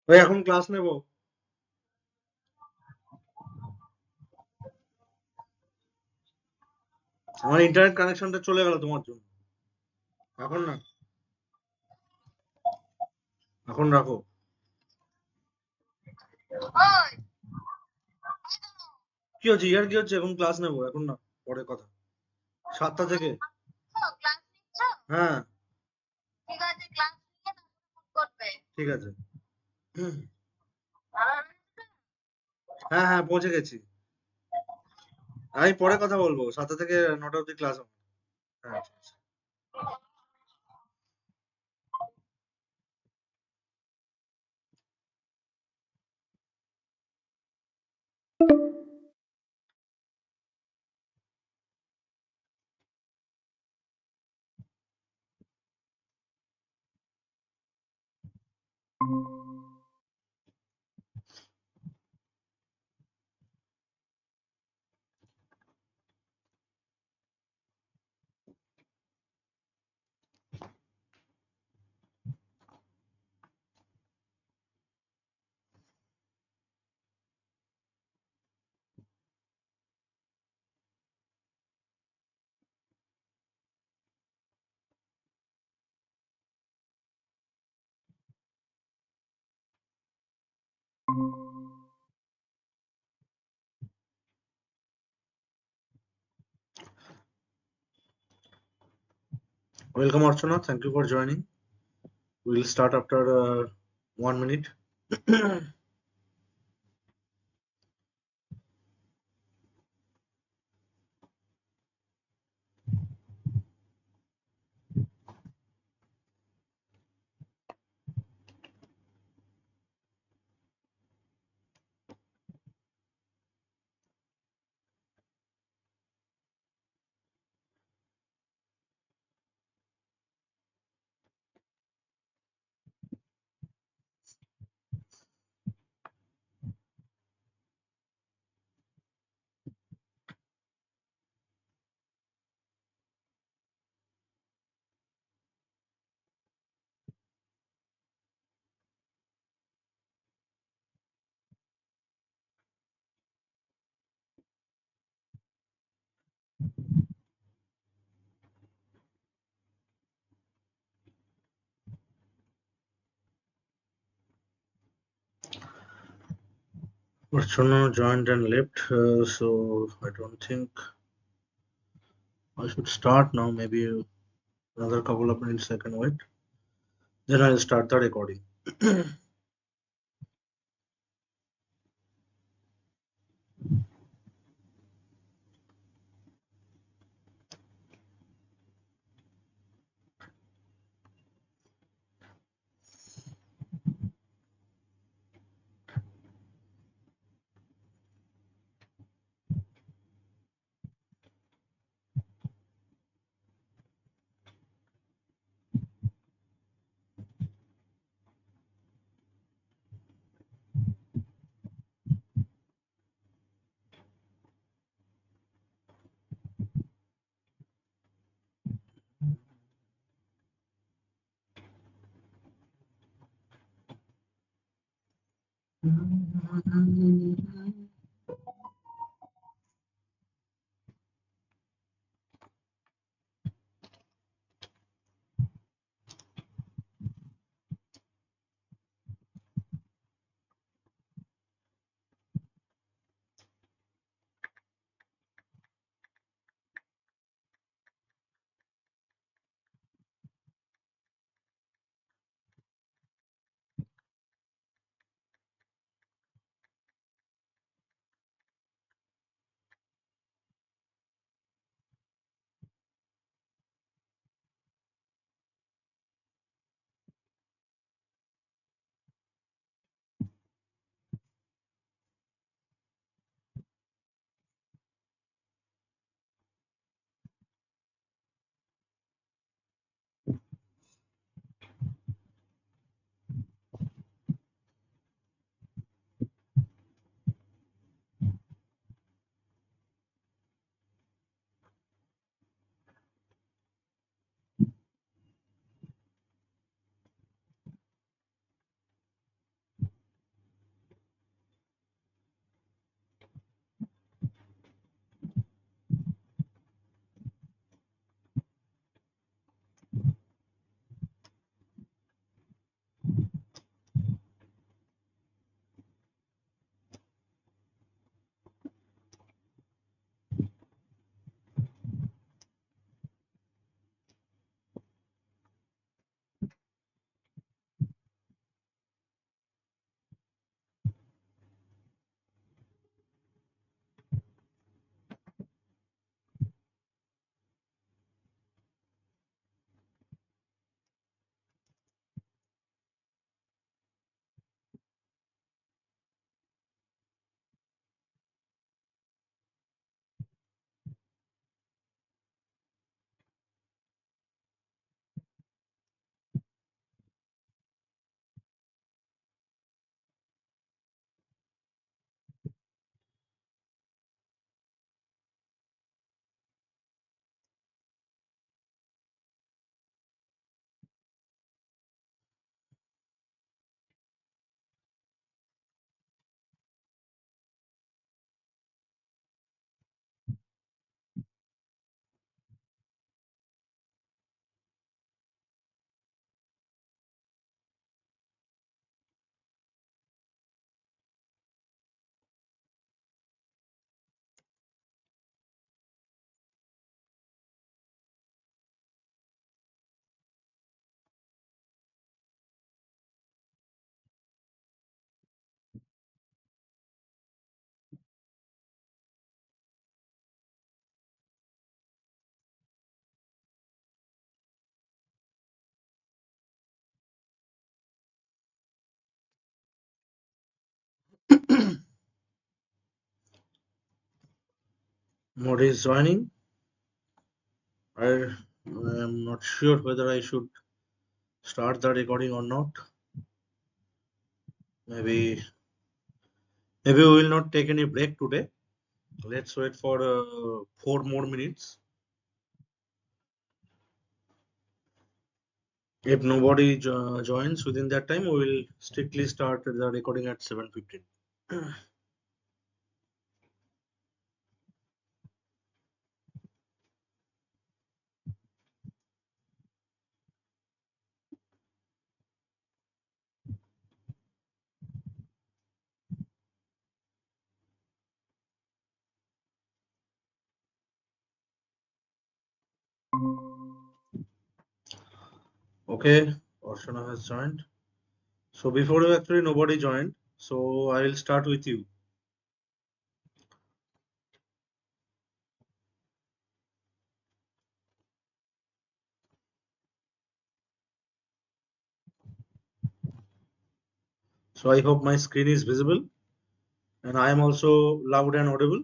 ভাই এখন ক্লাস নেব। আমার ইন্টারনেট কানেকশনটা চলে গেল তোমার জন্য। এখন না, এখন রাখো। কি হচ্ছে ইয়ার, কি হচ্ছে? এখন ক্লাস নেবো, এখন না, পরে কথা। 7টা থেকে। হ্যাঁ ঠিক আছে। হ্যাঁ হ্যাঁ পৌঁছে গেছি। আমি পরে কথা বলবো, 7টা থেকে 9টা অবধি ক্লাস হবে। হ্যাঁ ঠিক আছে। Welcome Archana, thank you for joining. We'll start after 1 minute. Archana joined and left, so I don't think I should start now. Maybe another couple of minutes I can wait. Then I'll start the recording. Modi is joining. I am not sure whether I should start the recording or not. Maybe we will not take any break today. Let's wait for 4 more minutes. If nobody joins within that time, we will strictly start the recording at 7:15. Okay, Arshana has joined. So before you actually nobody joined. So I will start with you. So I hope my screen is visible and I am also loud and audible,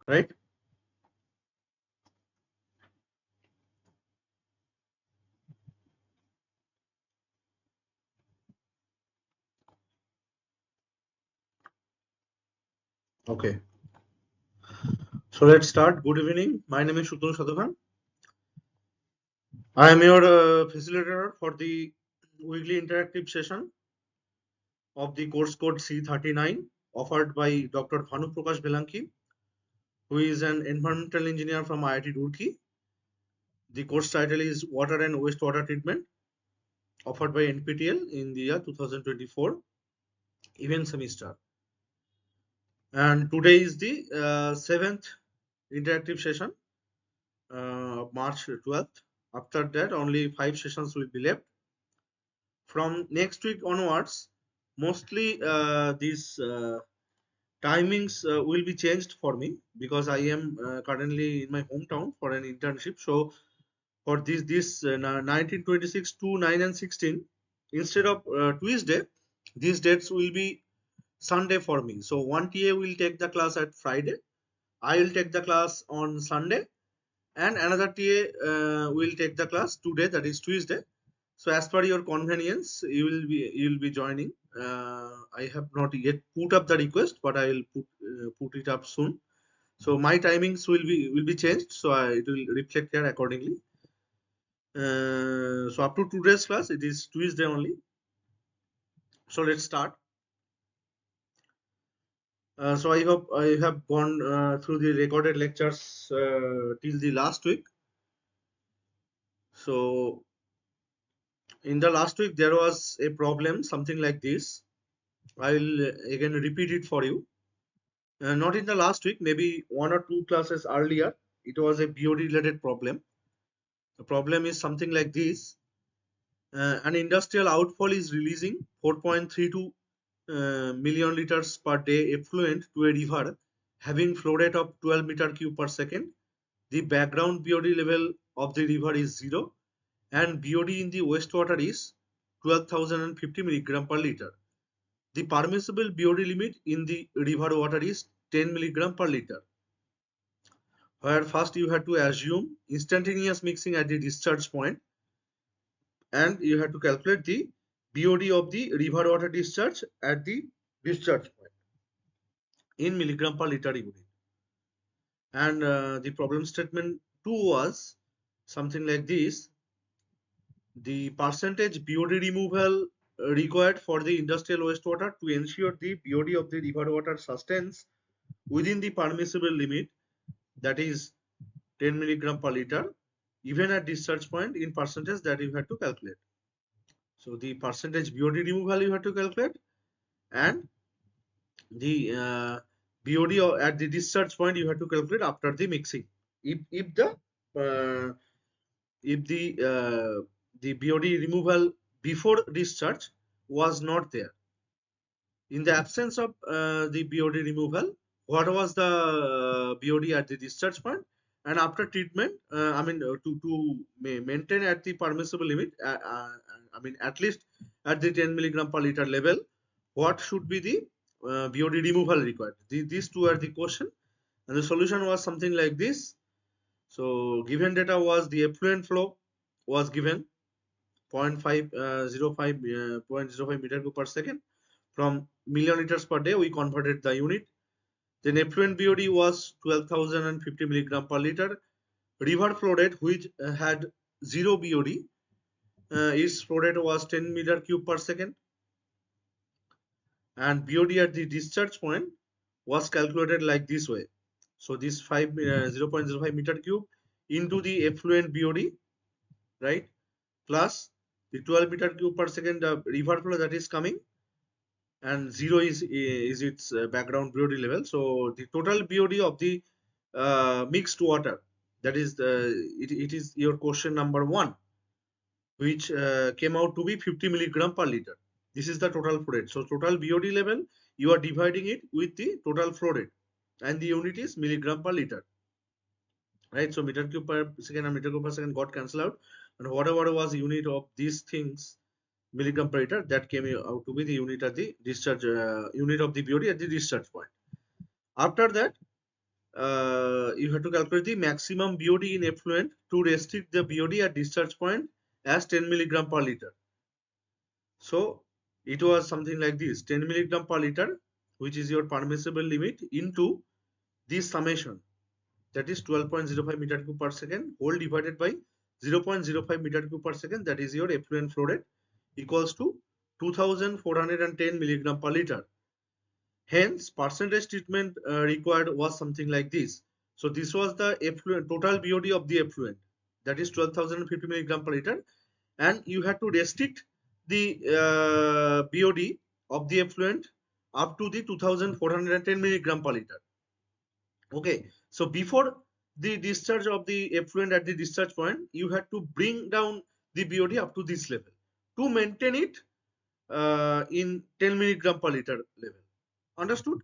right? Okay. So let's start. Good evening. My name is Shutun Sadhukan. I am your facilitator for the weekly interactive session of the course code C39 offered by Dr. Bhanu Prakash Belanki, who is an environmental engineer from IIT Roorkee. The course title is Water and Wastewater Treatment, offered by NPTEL in the year 2024 event semester. And today is the seventh interactive session, March 12th. After that, only 5 sessions will be left. From next week onwards, mostly these timings will be changed for me because I am currently in my hometown for an internship. So for this 1926 to 9 and 16, instead of Tuesday, these dates will be Sunday for me. So one TA will take the class at Friday. I will take the class on Sunday, and another TA will take the class today, that is Tuesday. So as per your convenience, you will be joining. I have not yet put up the request, but I will put it up soon. So my timings will be changed, so it will reflect here accordingly. So up to today's class, it is Tuesday only. So let's start. So I hope I have gone through the recorded lectures till the last week. So in the last week there was a problem, something like this. I will again repeat it for you. Not in the last week, maybe one or two classes earlier. It was a BOD related problem. The problem is something like this. An industrial outfall is releasing 4.32 million liters per day effluent to a river having flow rate of 12 meter cube per second. The background BOD level of the river is 0 and BOD in the wastewater is 12,050 milligram per liter. The permissible BOD limit in the river water is 10 milligram per liter. Where first you have to assume instantaneous mixing at the discharge point, and you have to calculate the BOD of the river water discharge at the discharge point in milligram per liter unit. And the problem statement 2 was something like this: the percentage BOD removal required for the industrial wastewater to ensure the BOD of the river water sustains within the permissible limit, that is 10 milligram per liter, even at discharge point, in percentage that you have to calculate. So the percentage BOD removal you have to calculate, and the BOD at the discharge point you have to calculate after the mixing. If uh, the BOD removal before discharge was not there, in the absence of the BOD removal, what was the BOD at the discharge point, and after treatment, I mean to maintain at the permissible limit, I mean at least at the 10 milligram per liter level, what should be the BOD removal required? These two are the question, and the solution was something like this. So given data was the effluent flow was given 0.505 meter cube per second. From million liters per day, we converted the unit. Then effluent BOD was 12,050 milligram per liter. River flow rate, which had zero BOD, its flow rate was 10 meter cube per second. And BOD at the discharge point was calculated like this way. So this 0.05 meter cube into the effluent BOD, right? Plus the 12 meter cube per second river flow that is coming, and 0 is its background BOD level. So the total BOD of the mixed water, that is it is your question number 1. which came out to be 50 milligram per liter. This is the total flow rate. So total BOD level, you are dividing it with the total flow rate, and the unit is milligram per liter, right? So meter cube per second and meter cube per second got cancelled out, and whatever was unit of these things, milligram per liter, that came out to be the unit at the discharge, unit of the BOD at the discharge point. After that, you have to calculate the maximum BOD in effluent to restrict the BOD at discharge point as 10 milligram per liter. So it was something like this: 10 milligram per liter, which is your permissible limit, into this summation, that is 12.05 meter cube per second, whole divided by 0.05 meter cube per second, that is your effluent flow rate, equals to 2410 milligram per liter. Hence, percentage treatment required was something like this. So this was the effluent, total BOD of the effluent, that is 12,050 milligram per liter, and you had to restrict the BOD of the effluent up to the 2410 milligram per liter. Okay, so before the discharge of the effluent at the discharge point, you had to bring down the BOD up to this level to maintain it in 10 milligram per liter level. Understood?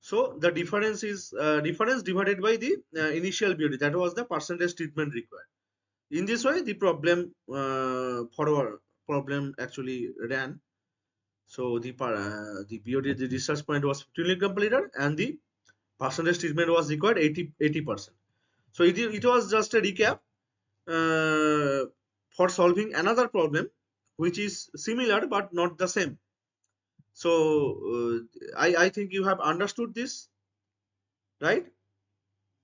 So the difference is difference divided by the initial BOD, that was the percentage treatment required. In this way, the problem actually ran. So the BOD, the discharge point was 50 milligram per liter, and the percentage treatment was required 80%. So it was just a recap for solving another problem which is similar but not the same. So I think you have understood this, right?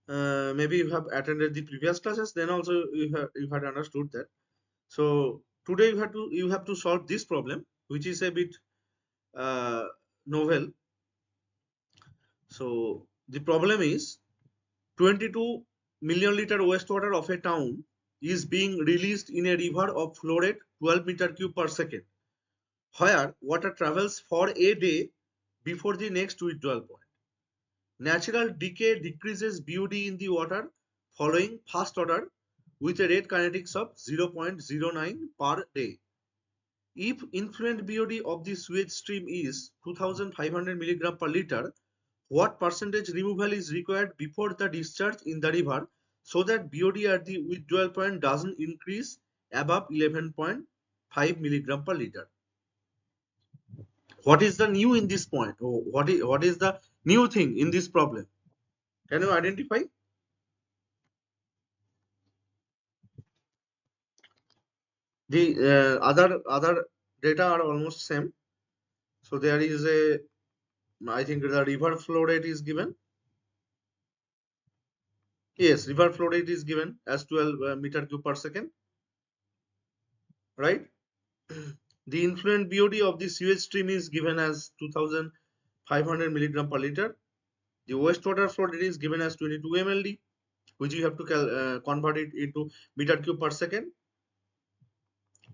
Maybe you have attended the previous classes, then also you had understood that. So today you have to solve this problem, which is a bit novel. So the problem is 22 million liter wastewater of a town is being released in a river of flow rate 12 meter cube per second, where water travels for a day before the next withdrawal point. Natural decay decreases BOD in the water following first order with a rate kinetics of 0.09 per day. If influent BOD of the sewage stream is 2500 milligram per liter, what percentage removal is required before the discharge in the river so that BOD at the withdrawal point doesn't increase above 11.5 milligram per liter? What is the new in this point? Or what is the new thing in this problem? Can you identify? The other data are almost same. So there is a, I think the river flow rate is given. Yes, river flow rate is given as 12 meter cube per second, right? The influent BOD of the sewage stream is given as 2500 milligram per liter. The wastewater flow rate is given as 22 mld, which you have to convert it into meter cube per second,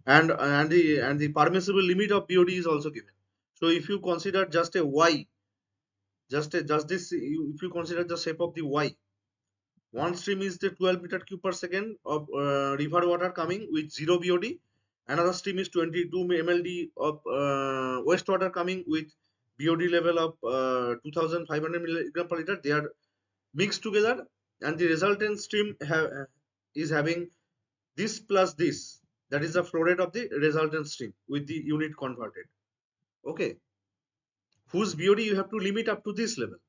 and the permissible limit of BOD is also given. So if you consider just a y, just this, if you consider the shape of the y, one stream is the 12 meter cube per second of river water coming with 0 BOD. Another stream is 22 mld of wastewater coming with BOD level of 2500 milligram per liter. They are mixed together, and the resultant stream is having this plus this. That is the flow rate of the resultant stream with the unit converted. Okay, whose BOD you have to limit up to this level.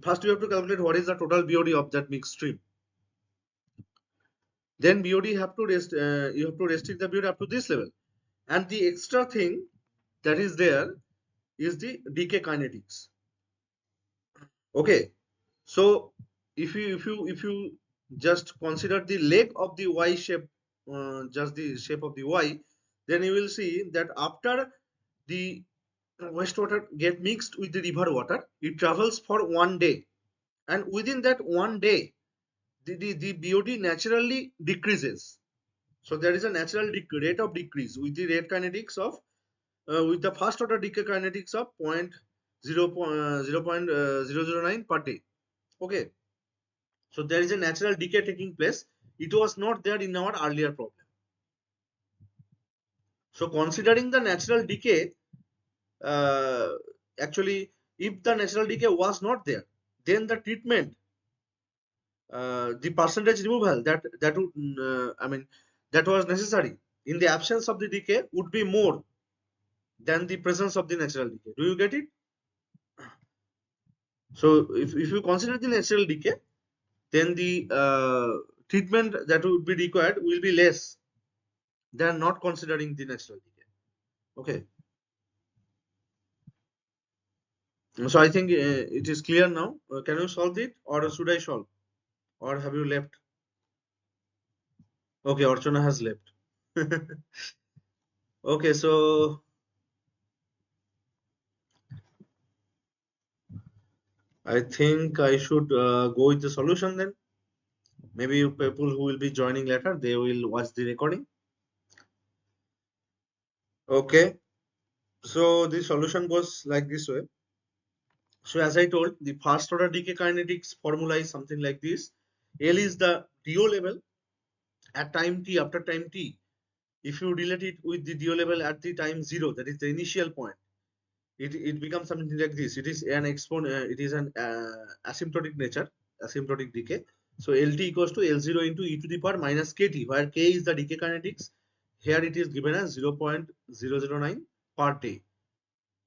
First, you have to calculate what is the total BOD of that mixed stream. Then BOD have to you have to restrict the BOD up to this level, and the extra thing that is there is the decay kinetics. Okay, so if you just consider the leg of the y shape, just the shape of the y, then you will see that after the wastewater get mixed with the river water, it travels for 1 day, and within that 1 day the BOD naturally decreases. So there is a natural rate of decrease with the rate kinetics of with the first order decay kinetics of 0.009 per day. Okay, so there is a natural decay taking place. It was not there in our earlier problem. So considering the natural decay, actually, if the natural decay was not there, then the treatment, the percentage removal that would, I mean, that was necessary in the absence of the decay would be more than the presence of the natural decay. Do you get it? So if you consider the natural decay, then the treatment that would be required will be less than not considering the natural decay. Okay. So I think it is clear now. Can you solve it, or should I solve, or have you left? Okay, Archana has left. Okay, so I think I should go with the solution then. Maybe people who will be joining later, they will watch the recording. Okay, so the solution goes like this way. So as I told, the first order decay kinetics formula is something like this. L is the DO level at time t, after time t. If you relate it with the DO level at the time 0, that is the initial point, it becomes something like this. It is an it is an asymptotic nature, asymptotic decay. So LT equals to L0 into e to the power minus KT, where K is the decay kinetics. Here it is given as 0.009 per day.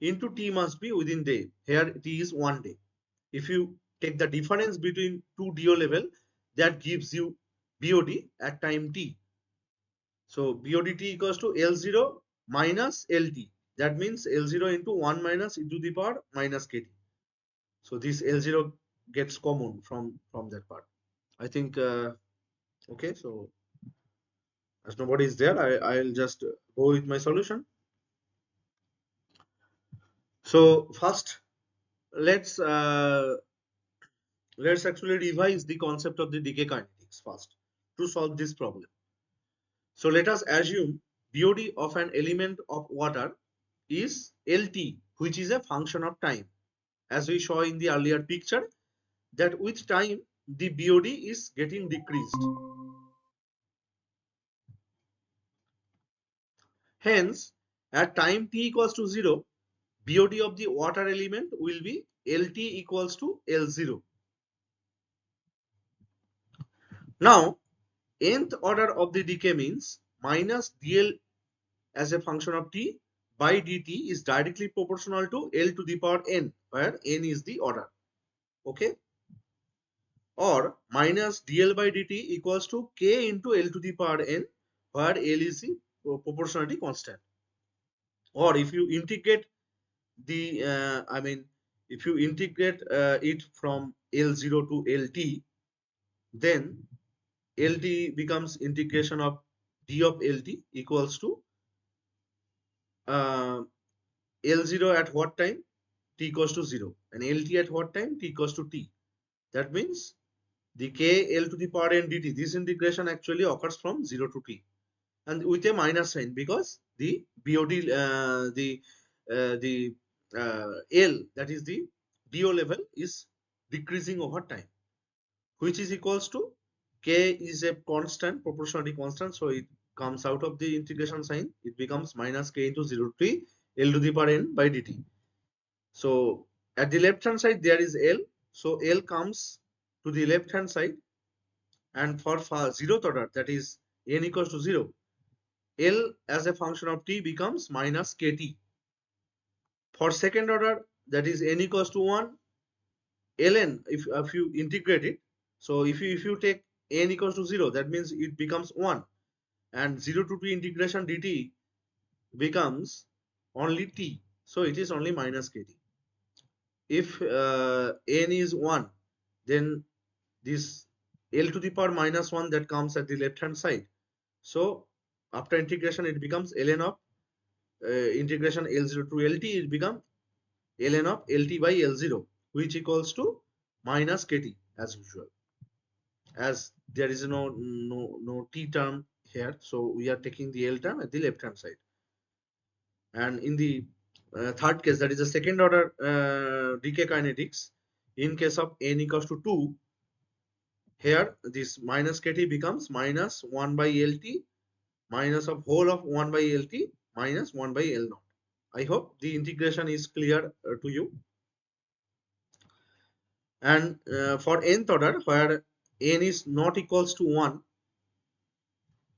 Into T must be within day. Here T is 1 day. If you take the difference between two DO level, that gives you BOD at time T. So BODT equals to L0 minus LT. That means L0 into 1 minus e to the power minus KT. So this L0 gets common from that part. I think, okay, so as nobody is there, I'll just go with my solution. So first, let's let's actually revise the concept of the decay kinetics first to solve this problem. So let us assume BOD of an element of water is LT, which is a function of time. As we saw in the earlier picture, that with time the BOD is getting decreased. Hence, at time t equals to 0, BOD of the water element will be LT equals to L0. Now, nth order of the decay means minus dl as a function of t by dt is directly proportional to L to the power n, where n is the order. Okay. Or minus dl by dt equals to k into L to the power n, where L is the proportionality constant. Or if you integrate the if you integrate it from L0 to LT, then LT becomes integration of d of LT equals to L0 at what time? T equals to 0, and LT at what time? T equals to T. That means the k L to the power n dt, this integration actually occurs from 0 to T, and with a minus sign, because the BOD the L, that is the DO level, is decreasing over time, which is equals to k is a constant, proportionality constant, so it comes out of the integration sign, it becomes minus k into 0 to T L to the power n by dt. So at the left hand side there is L, so L comes to the left hand side, and for zeroth order, that is n equals to 0, L as a function of t becomes minus kt. For second order, that is n equals to 1, ln, if you integrate it, so if you take n equals to 0, that means it becomes 1, and 0 to t integration dt becomes only t, so it is only minus kt. If n is 1, then this L to the power minus 1 that comes at the left hand side, so after integration it becomes ln of integration L0 to LT, it becomes ln of LT by L0, which equals to minus KT as usual. As there is no T term here, so we are taking the L term at the left hand side. And in the third case, that is the second order decay kinetics, in case of n equals to 2, here this minus KT becomes minus 1 by LT, minus of whole of 1 by LT minus 1 by L naught. I hope the integration is clear to you. And for nth order, where n is not equals to 1,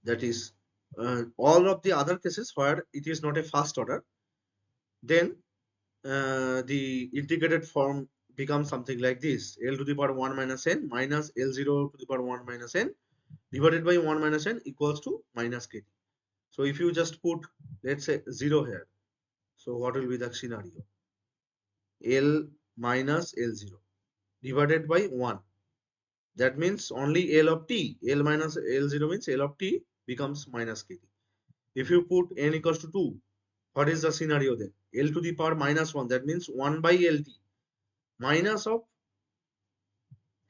that is all of the other cases where it is not a first order, then the integrated form becomes something like this: L to the power 1 minus n minus L0 to the power 1 minus n divided by 1 minus n equals to minus kt. So if you just put, let's say, 0 here, so what will be the scenario? L minus L0 divided by 1. That means only L of t. L minus L0 means L of t becomes minus kt. If you put n equals to 2, what is the scenario then? L to the power minus 1, that means 1 by Lt minus of,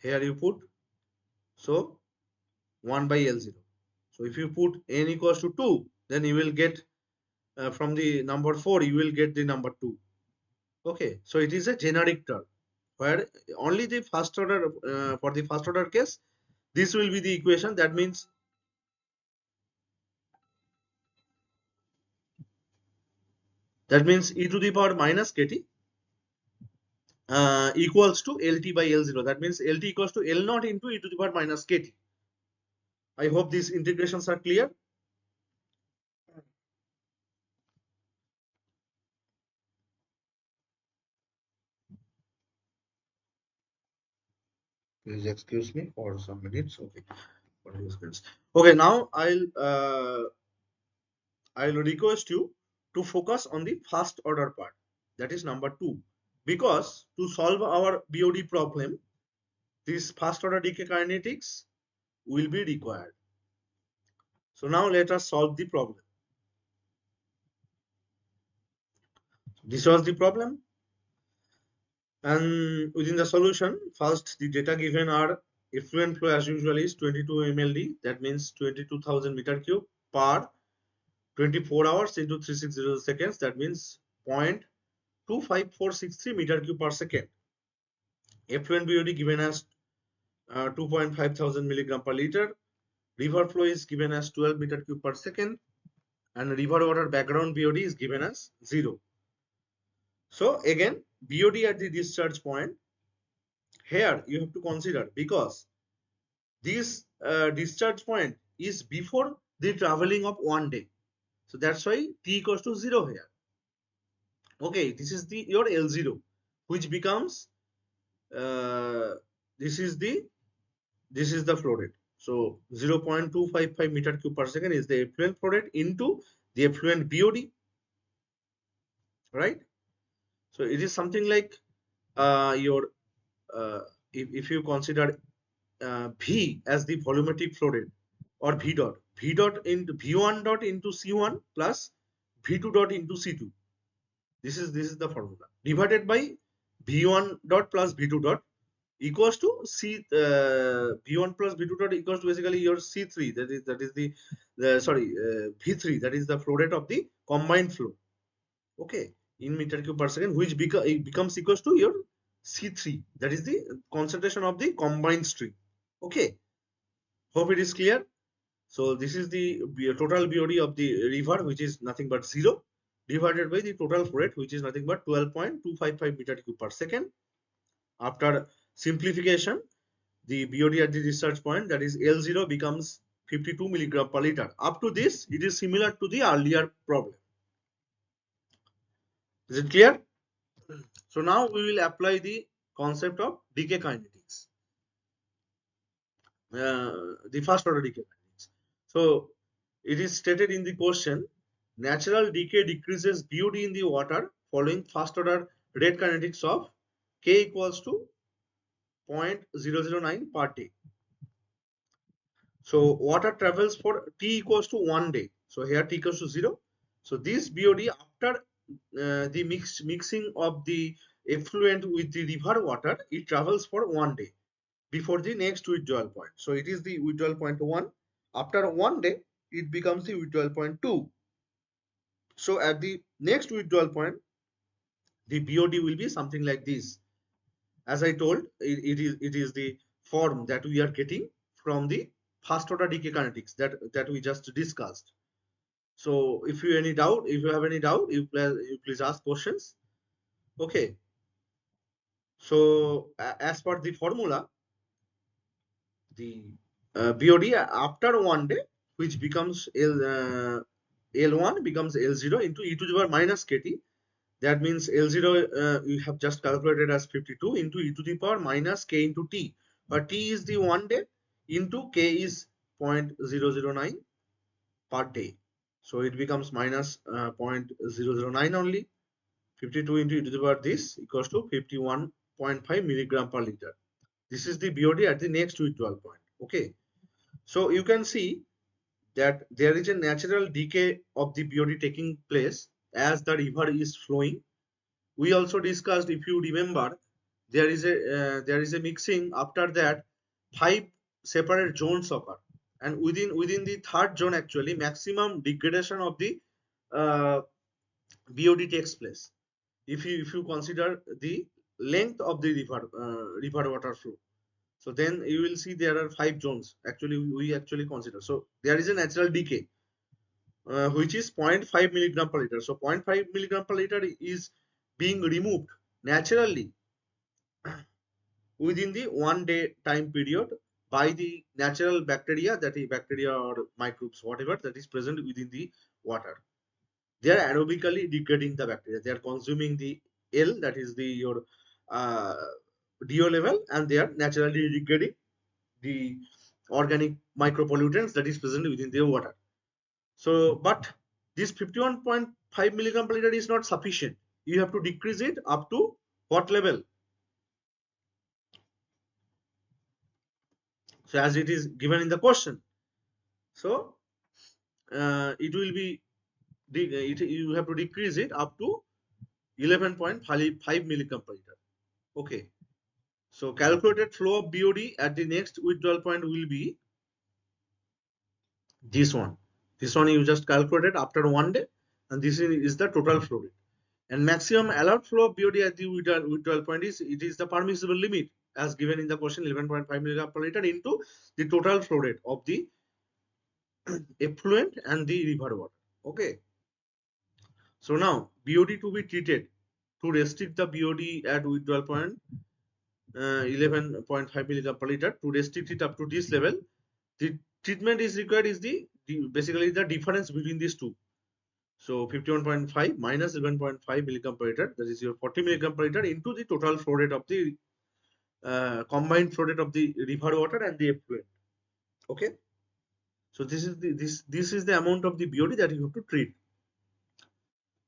here you put, so 1 by L0. So if you put n equals to 2, then you will get from the number 4, you will get the number 2. Okay, so it is a generic term where only the first order, for the first order case, this will be the equation. That means e to the power minus kt equals to Lt by L0. That means Lt equals to L naught into e to the power minus kt. I hope these integrations are clear. Please excuse me for some minutes. Okay. Okay, now I'll request you to focus on the first order part, that is number 2, because to solve our BOD problem, this first order decay kinetics will be required. So now let us solve the problem. This was the problem, and within the solution, first the data given are effluent flow as usual is 22 mld, that means 22,000 meter cube per 24 hours into 360 seconds, that means 0.25463 meter cube per second. Effluent BOD given as 2.5 thousand milligram per liter. River flow is given as 12 meter cube per second, and river water background BOD is given as 0. So again, BOD at the discharge point, here you have to consider, because this discharge point is before the traveling of 1 day. So that's why t equals to 0 here. Okay, this is the your L0, which becomes this is the flow rate. So 0.255 meter cube per second is the effluent flow rate into the effluent BOD, right? So it is something like your if you consider V as the volumetric flow rate, or V dot into V1 dot into C1 plus V2 dot into C2. This is the formula, divided by V1 dot plus V2 dot equals to V1 plus V2 dot equals to basically your C3, that is the sorry, V3, that is the flow rate of the combined flow, okay, in meter cube per second, which becomes equals to your C3, that is the concentration of the combined stream. Okay, hope it is clear. So this is the total BOD of the river, which is nothing but 0, divided by the total flow rate, which is nothing but 12.255 meter cube per second. After simplification, the BOD at the discharge point, that is L0, becomes 52 milligram per liter. Up to this, it is similar to the earlier problem. Is it clear? So now we will apply the concept of decay kinetics, the first order decay kinetics. So it is stated in the question: natural decay decreases BOD in the water following first order rate kinetics of K equals to 0.009 per day. So water travels for t equals to 1 day. So here t equals to 0. So this BOD, after the mixing of the effluent with the river water, it travels for 1 day before the next withdrawal point. So it is the withdrawal point 1. After 1 day, it becomes the withdrawal point 2. So at the next withdrawal point, the BOD will be something like this. As I told, it is the form that we are getting from the first order decay kinetics that we just discussed. So if you have any doubt, you please ask questions. Okay. So as per the formula, the BOD after one day, which becomes L1 becomes L0 into e to the power minus kt. That means L0 we have just calculated as 52 into e to the power minus k into t. But t is the one day into k is 0.009 per day. So it becomes minus 0.009 only. 52 into e to the power this equals to 51.5 milligram per liter. This is the BOD at the next withdrawal point. Okay. So you can see that there is a natural decay of the BOD taking place as the river is flowing. We also discussed, if you remember, there is a mixing. After that, 5 separate zones occur, and within the third zone, actually maximum degradation of the uh, BOD takes place. If you consider the length of the river water flow, so then you will see there are 5 zones actually we actually consider. So there is a natural decay which is 0.5 milligram per liter. So 0.5 milligram per liter is being removed naturally within the 1 day time period by the natural bacteria, that is bacteria or microbes, whatever that is present within the water. They are aerobically degrading the bacteria. They are consuming the L, that is the your uh, DO level, and they are naturally degrading the organic micropollutants that is present within the water. So, but this 51.5 milligram per liter is not sufficient. You have to decrease it up to what level? So, as it is given in the question. So, it will be, you have to decrease it up to 11.5 milligram per liter. Okay. So, calculated flow of BOD at the next withdrawal point will be this one. This one you just calculated after 1 day, and this is the total flow rate. And maximum allowed flow of BOD at the withdrawal point is, it is the permissible limit as given in the question, 11.5 milligram per liter into the total flow rate of the effluent and the river water. Okay. So now BOD to be treated, to restrict the BOD at withdrawal point 11.5 milligram per liter, to restrict it up to this level, the treatment is required is basically the difference between these two. So 51.5 minus 11.5 milligram per liter, that is your 40 milligram per liter into the total flow rate of the combined flow rate of the river water and the effluent. Okay. So this is the amount of the BOD that you have to treat.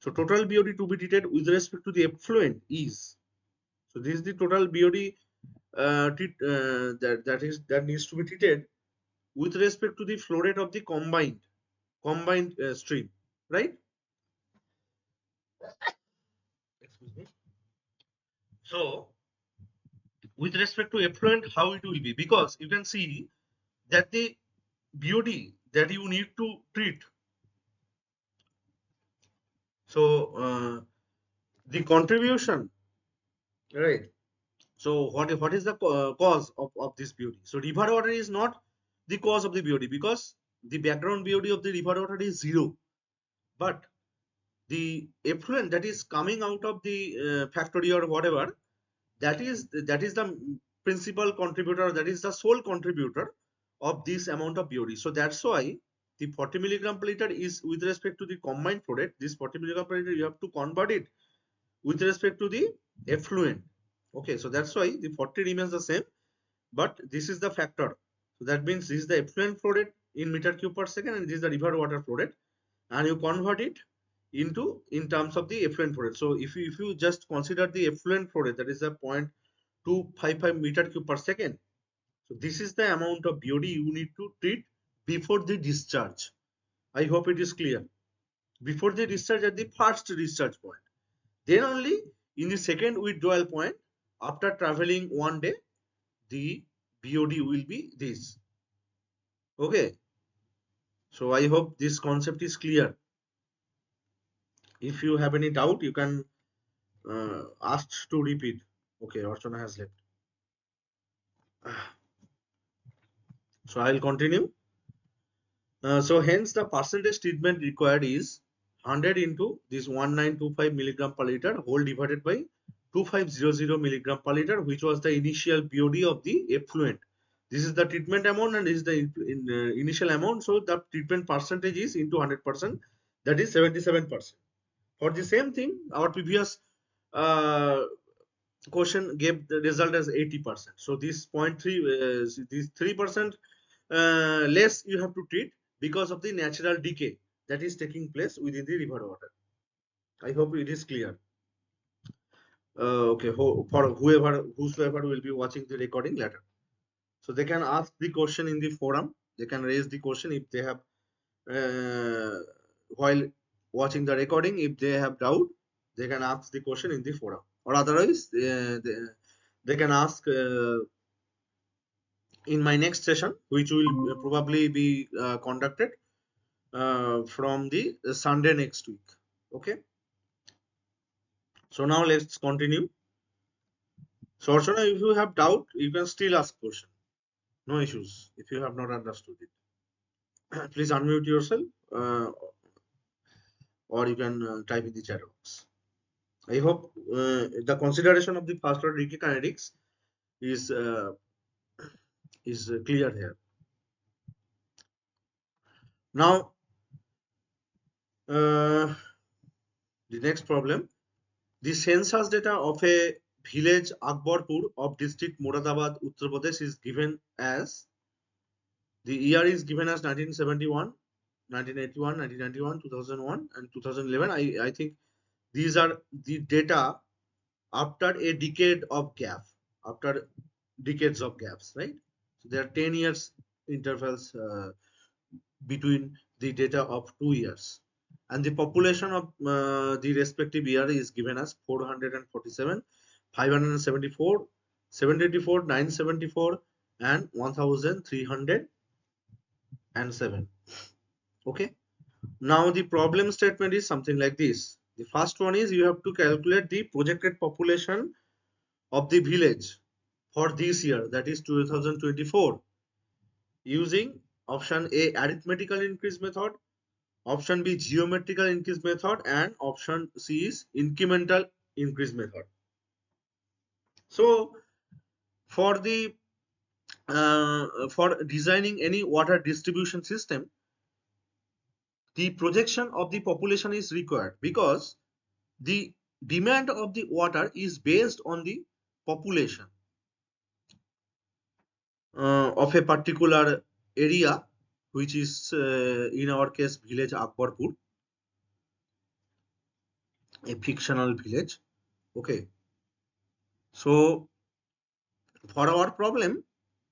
So total BOD to be treated with respect to the effluent is, so this is the total BOD that needs to be treated with respect to the flow rate of the combined stream, right? Excuse me. So with respect to effluent, how it will be, because you can see that the BOD that you need to treat, so the contribution, right? So what is the cause of this BOD? So river water is not the cause of the BOD, because the background BOD of the river water is 0, but the effluent that is coming out of the factory or whatever, that is the principal contributor, that is the sole contributor of this amount of BOD. So that's why the 40 milligram per liter is with respect to the combined flow rate. This 40 milligram per liter you have to convert it with respect to the effluent. Okay, so that's why the 40 remains the same, but this is the factor. So that means this is the effluent flow rate in meter cube per second, and this is the river water flow rate, and you convert it into in terms of the effluent flow rate. So if you just consider the effluent flow rate, that is a 0.255 meter cube per second. So this is the amount of BOD you need to treat before the discharge. I hope it is clear. Before the discharge at the first discharge point. Then only in the second withdrawal point, after traveling 1 day, the BOD will be this. Okay. So I hope this concept is clear. If you have any doubt, you can ask to repeat. Okay, Archana has left. So I'll continue. So hence the percentage treatment required is 100 into this 1925 milligram per liter whole divided by 2500 milligram per liter, which was the initial BOD of the effluent. This is the treatment amount and this is the initial amount. So the treatment percentage is into 100%, that is 77%. For the same thing, our previous question gave the result as 80%. So this 0.3, this 3% less you have to treat because of the natural decay that is taking place within the river water. I hope it is clear. Okay, for whosoever will be watching the recording later, so they can ask the question in the forum. They can raise the question if they have while watching the recording. If they have doubt, they can ask the question in the forum, or otherwise they can ask in my next session, which will probably be conducted from the Sunday next week. Okay. So now let's continue. So Archana, if you have doubt, you can still ask question. No issues if you have not understood it. Please unmute yourself, or you can type in the chat box. I hope the consideration of the fast order decay kinetics is clear here. Now, the next problem. The census data of a village Akbarpur of district Moradabad, Uttar Pradesh is given as, the year is given as 1971, 1981, 1991, 2001 and 2011. I think these are the data after a decade of gap, after decades of gaps, right? So there are 10 years intervals between the data of 2 years, and the population of the respective year is given as 447, 574, 784, 974 and 1307. Okay, now the problem statement is something like this. The first one is you have to calculate the projected population of the village for this year, that is 2024, using option A arithmetical increase method, option B geometrical increase method, and option C is incremental increase method. So for the for designing any water distribution system, the projection of the population is required because the demand of the water is based on the population of a particular area, which is in our case village Akbarpur, a fictional village. Okay, so for our problem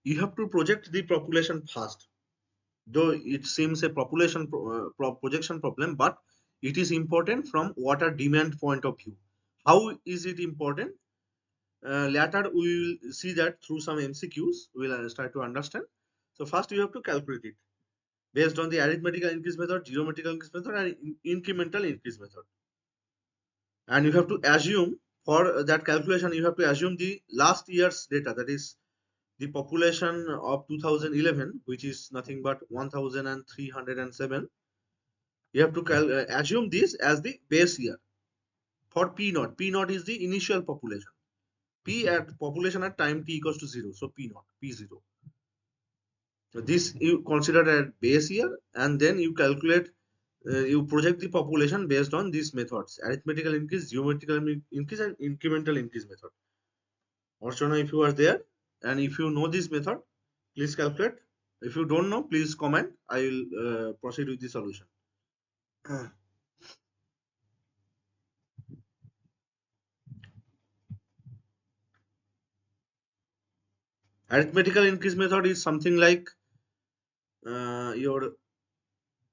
you have to project the population first, though it seems a population projection problem, but it is important from water demand point of view. How is it important? Later we will see that through some MCQs. We'll start to understand. So first you have to calculate it based on the arithmetical increase method, geometrical increase method, and incremental increase method. And you have to assume, for that calculation you have to assume the last year's data, that is the population of 2011, which is nothing but 1307. You have to assume this as the base year for P naught. P naught is the initial population. P at population at time t equals to 0. So P naught, P0. So this you consider as base year, and then you calculate, you project the population based on these methods: arithmetical increase, geometrical increase, and incremental increase method. Archana, if you are there and if you know this method, please calculate. If you don't know, please comment. I will proceed with the solution. Arithmetical increase method is something like your,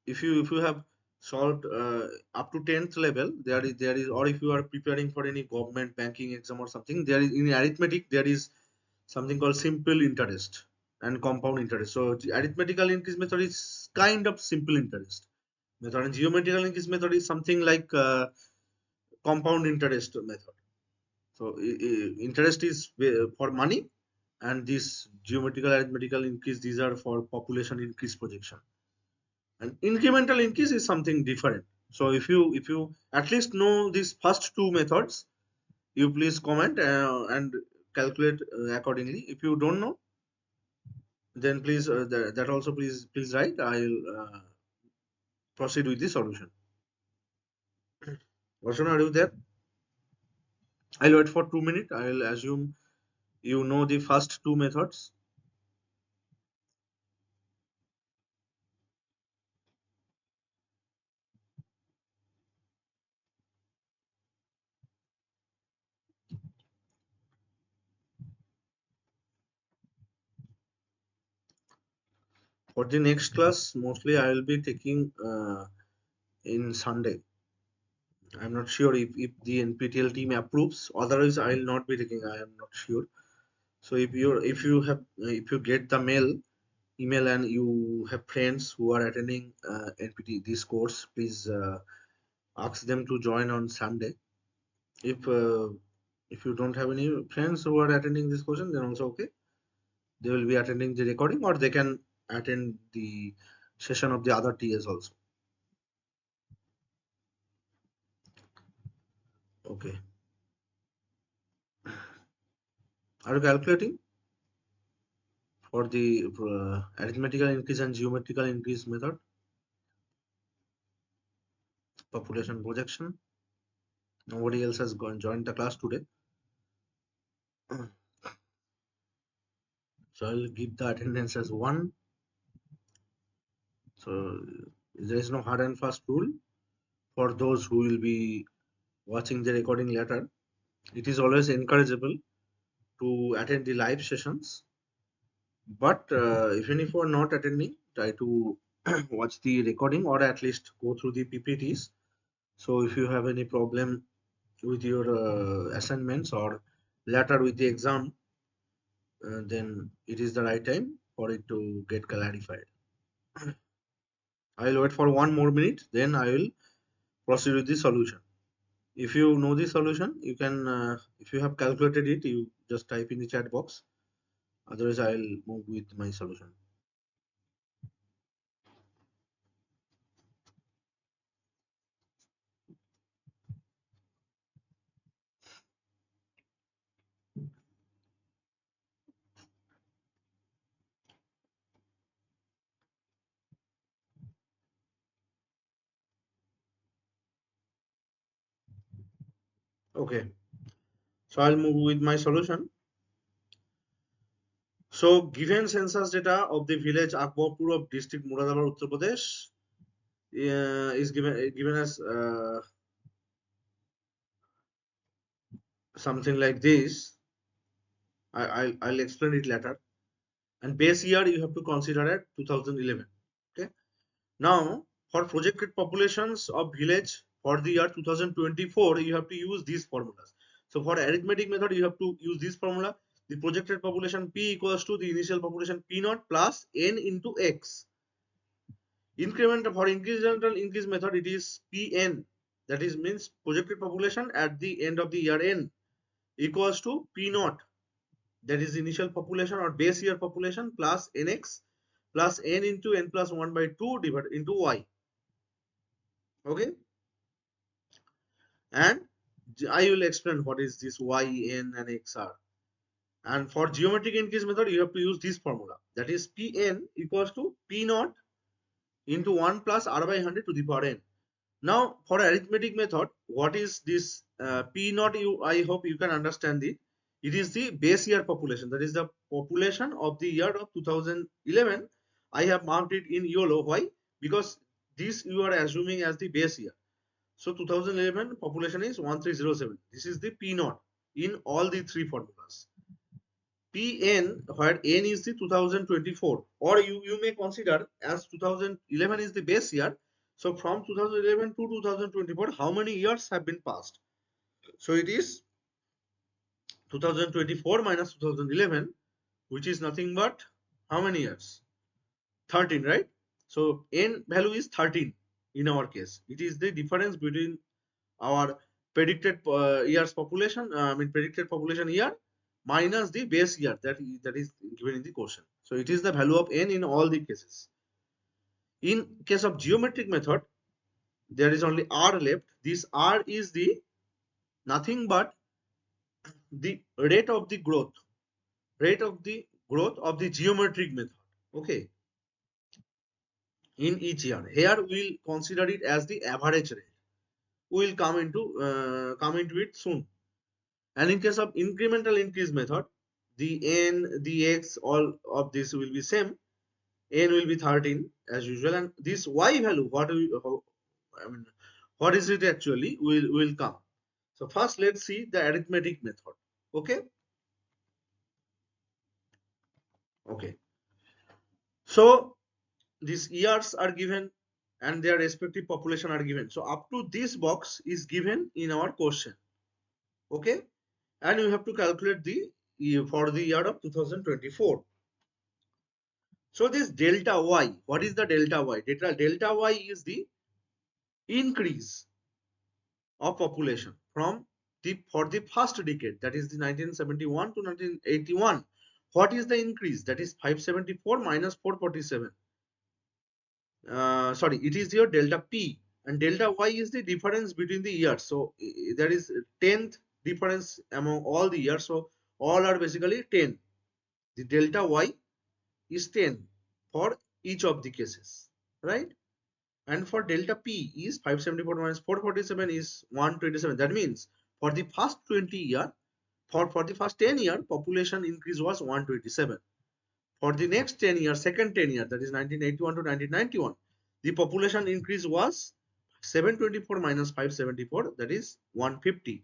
if you have solved up to 10th level, there is, or if you are preparing for any government banking exam or something, there is, in arithmetic there is something called simple interest and compound interest. So the arithmetical increase method is kind of simple interest method, and geometrical increase method is something like compound interest method. So interest is for money, and this geometrical arithmetical increase, these are for population increase projection. And incremental increase is something different. So if you at least know these first two methods, you please comment and calculate accordingly. If you don't know, then please that also please write. I'll proceed with the solution. Varshan, are you there? I'll wait for 2 minutes. I'll assume you know the first two methods. For the next class, mostly I will be taking in Sunday. I'm not sure if the NPTEL team approves. Otherwise, I will not be taking. I am not sure. So if you get the email and you have friends who are attending NPT this course, please ask them to join on Sunday. If you don't have any friends who are attending this course, then also okay. They will be attending the recording, or they can attend the session of the other TAs also. Okay. Are you calculating for the arithmetical increase and geometrical increase method? Population projection. Nobody else has joined the class today. So I'll give the attendance as 1. So there is no hard and fast rule for those who will be watching the recording later. It is always encourageable to attend the live sessions, but even if you are not attending, try to watch the recording or at least go through the PPTs. So if you have any problem with your assignments or later with the exam, then it is the right time for it to get clarified. I will wait for 1 more minute, then I will proceed with the solution. If you know the solution, you can, if you have calculated it, you just type in the chat box. Otherwise, I will move with my solution. Okay, so I'll move with my solution. So, given census data of the village Akbarpur of district Muradabad, Uttar Pradesh, is given as something like this. I'll explain it later. And base year you have to consider at 2011. Okay. Now, for projected populations of village for the year 2024, you have to use these formulas. So for arithmetic method, you have to use this formula. The projected population P equals to the initial population P naught plus N into X. Increment for incremental increase method, it is Pn. That is means projected population at the end of the year N equals to P naught. That is initial population or base year population plus Nx plus N into N plus 1 by 2 divided into Y. Okay. And I will explain what is this Y, N and X are. And for geometric increase method, you have to use this formula. That is Pn equals to P naught into 1 plus R by 100 to the power N. Now for arithmetic method, what is this P naught? I hope you can understand it. It is the base year population. That is the population of the year of 2011. I have marked it in yellow. Why? Because this you are assuming as the base year. So 2011 population is 1307. This is the P naught in all the three formulas. Pn, where n is the 2024, or you may consider as 2011 is the base year. So from 2011 to 2024, how many years have been passed? So it is 2024 minus 2011, which is nothing but how many years? 13, right? So n value is 13 in our case. It is the difference between our predicted years population, predicted population year minus the base year that is given in the question. So it is the value of n in all the cases. In case of geometric method, there is only r left. This r is the nothing but the rate of the growth of the geometric method. Okay, in each year. Here we'll consider it as the average rate. We'll come into it soon. And in case of incremental increase method, the n, the x, all of this will be same. N will be 13 as usual, and this y value, what is it actually, will come. So first let's see the arithmetic method. Okay. Okay. So these years are given and their respective population are given. So up to this box is given in our question. Okay. And you have to calculate the for the year of 2024. So this delta y, what is the delta y? Delta y is the increase of population from for the first decade, that is the 1971 to 1981. What is the increase? That is 574 minus 447. Sorry, it is your delta p, and delta y is the difference between the years. So there is 10th difference among all the years. So all are basically 10. The delta y is 10 for each of the cases, right? And for delta p is 574 minus 447 is 127. That means for the first 20 year, for the first 10 year, population increase was 127. For the next 10 year, second 10 year, that is 1981 to 1991, the population increase was 724 minus 574, that is 150.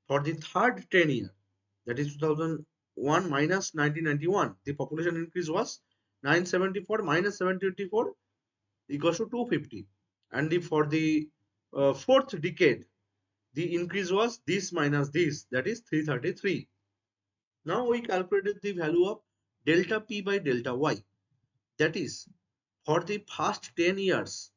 For the third 10 year, that is 2001 minus 1991, the population increase was 974 minus 724 equals to 250. And for the fourth decade, the increase was this minus this, that is 333. Now we calculated the value of delta p by delta y. That is, for the first 10 years,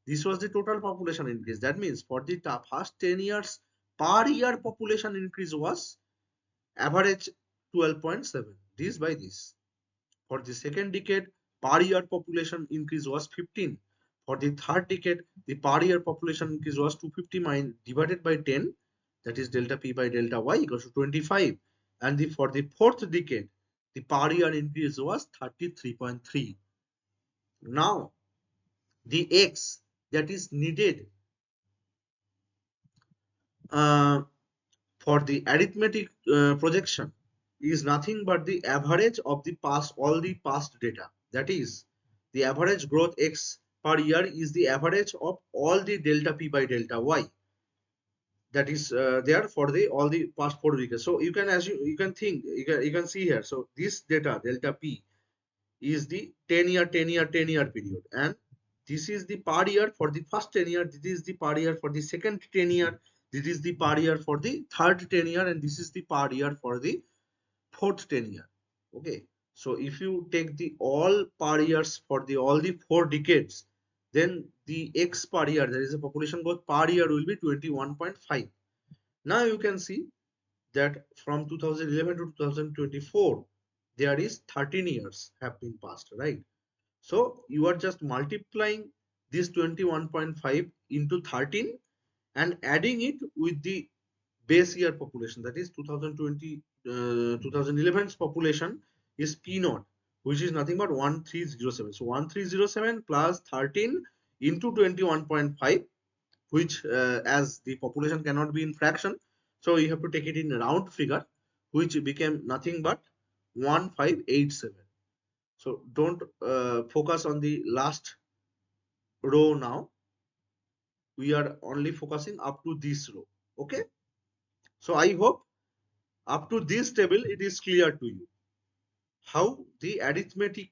this was the total population increase. That means for the first 10 years, per year population increase was average 12.7. This by this. For the second decade, per year population increase was 15. For the third decade, the per year population increase was 250 divided by 10, that is delta p by delta y equals to 25. And for the fourth decade, the per year increase was 33.3. Now, the x that is needed uh, for the arithmetic projection is nothing but the average of the all the past data. That is, the average growth x per year is the average of all the delta p by delta y. That is there for the all the past 4 decades. So you can, as you can think, you can see here. So this data delta p is the 10 year 10 year 10 year period, and this is the per year for the first 10 year, this is the per year for the second 10 year, this is the per year for the third 10 year, and this is the per year for the fourth 10 year. Okay, so if you take the all per years for the all the 4 decades, then the x per year, there is a population growth per year, will be 21.5. Now you can see that from 2011 to 2024 there is 13 years have been passed, right? So you are just multiplying this 21.5 into 13 and adding it with the base year population, that is 2020 2011's population is p naught, which is nothing but 1307. So 1307 plus 13 into 21.5, which as the population cannot be in fraction, so you have to take it in round figure, which became nothing but 1587. So don't focus on the last row now. We are only focusing up to this row. Okay. So I hope up to this table it is clear to you. How the arithmetic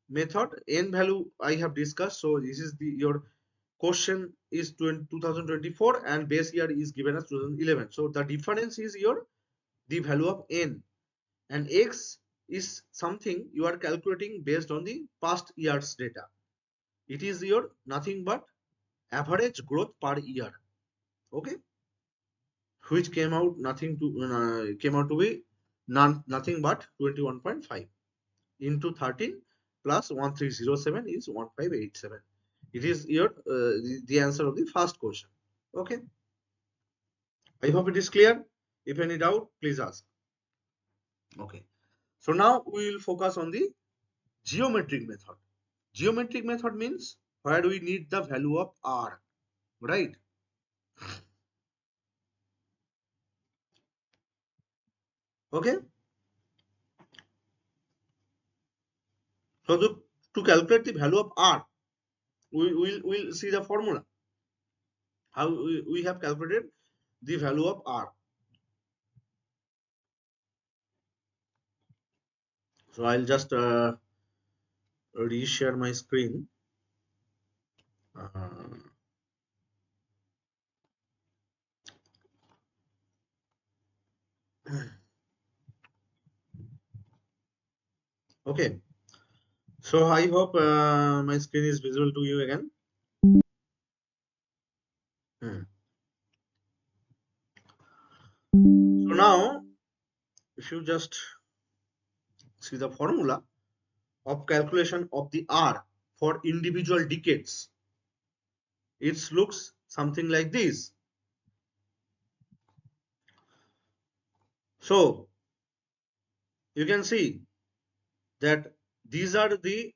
method n value I have discussed. So this is the your question is 2024 and base year is given as 2011. So the difference is your the value of n, and x is something you are calculating based on the past year's data. It is your nothing but average growth per year. Okay, which came out to be nothing but 21.5 into 13 plus 1307 is 1587. It is your the answer of the first question. Okay. I hope it is clear. If any doubt, please ask. Okay. So now we will focus on the geometric method. Geometric method means where we need the value of r, right? Okay. So to calculate the value of r, we will see the formula. How we have calculated the value of r. So I'll just reshare my screen. Uh, okay. So I hope my screen is visible to you again. Hmm. So now, if you just see the formula of calculation of the R for individual decades, it looks something like this. So you can see that these are the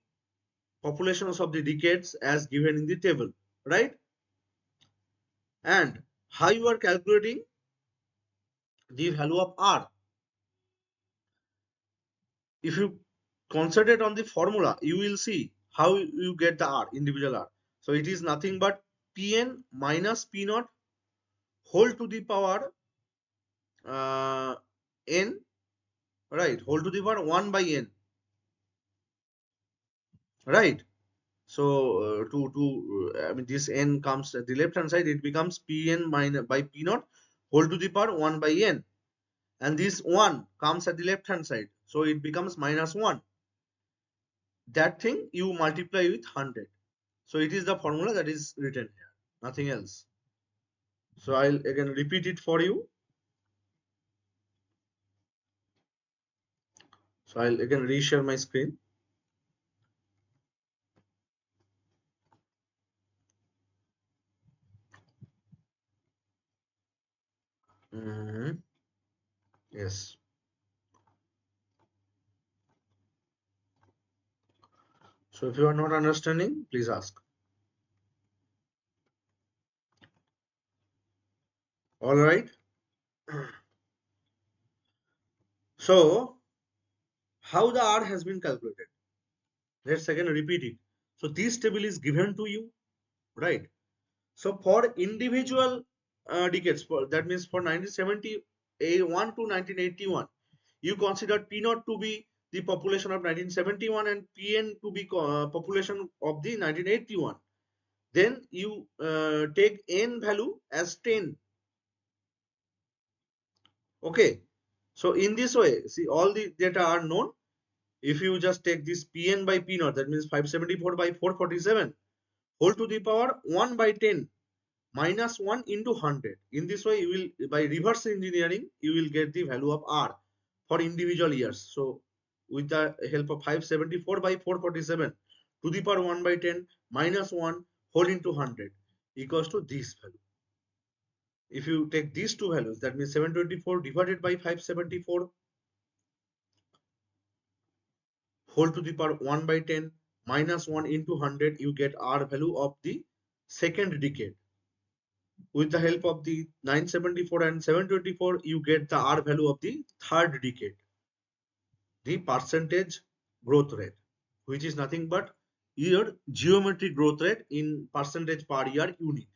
populations of the decades as given in the table, right? And how you are calculating the value of R? If you concentrate on the formula, you will see how you get the R, individual R. So it is nothing but Pn minus P naught whole to the power n, right? Whole to the power 1 by n, right? So I mean this n comes at the left hand side, it becomes Pn minus by P naught whole to the power 1 by n, and this 1 comes at the left hand side, so it becomes minus 1. That thing you multiply with 100. So it is the formula that is written here, nothing else. So I'll again repeat it for you. So I'll again reshare my screen. Yes. So if you are not understanding, please ask. All right. So how the R has been calculated? Let's again repeat it. So this table is given to you, right? So for individual decades, that means for 1971 to 1981, you consider P naught to be the population of 1971 and Pn to be population of the 1981. Then you take n value as 10. Okay. So in this way, see all the data are known. If you just take this Pn by P naught, that means 574 by 447 whole to the power 1 by 10 minus 1 into 100. In this way, you will, by reverse engineering, you will get the value of R for individual years. So with the help of 574 by 447 to the power 1 by 10 minus 1 whole into 100 equals to this value. If you take these two values, that means 724 divided by 574 whole to the power 1 by 10 minus 1 into 100, you get R value of the second decade. With the help of the 974 and 724, you get the R value of the third decade, the percentage growth rate, which is nothing but your geometric growth rate in percentage per year unit.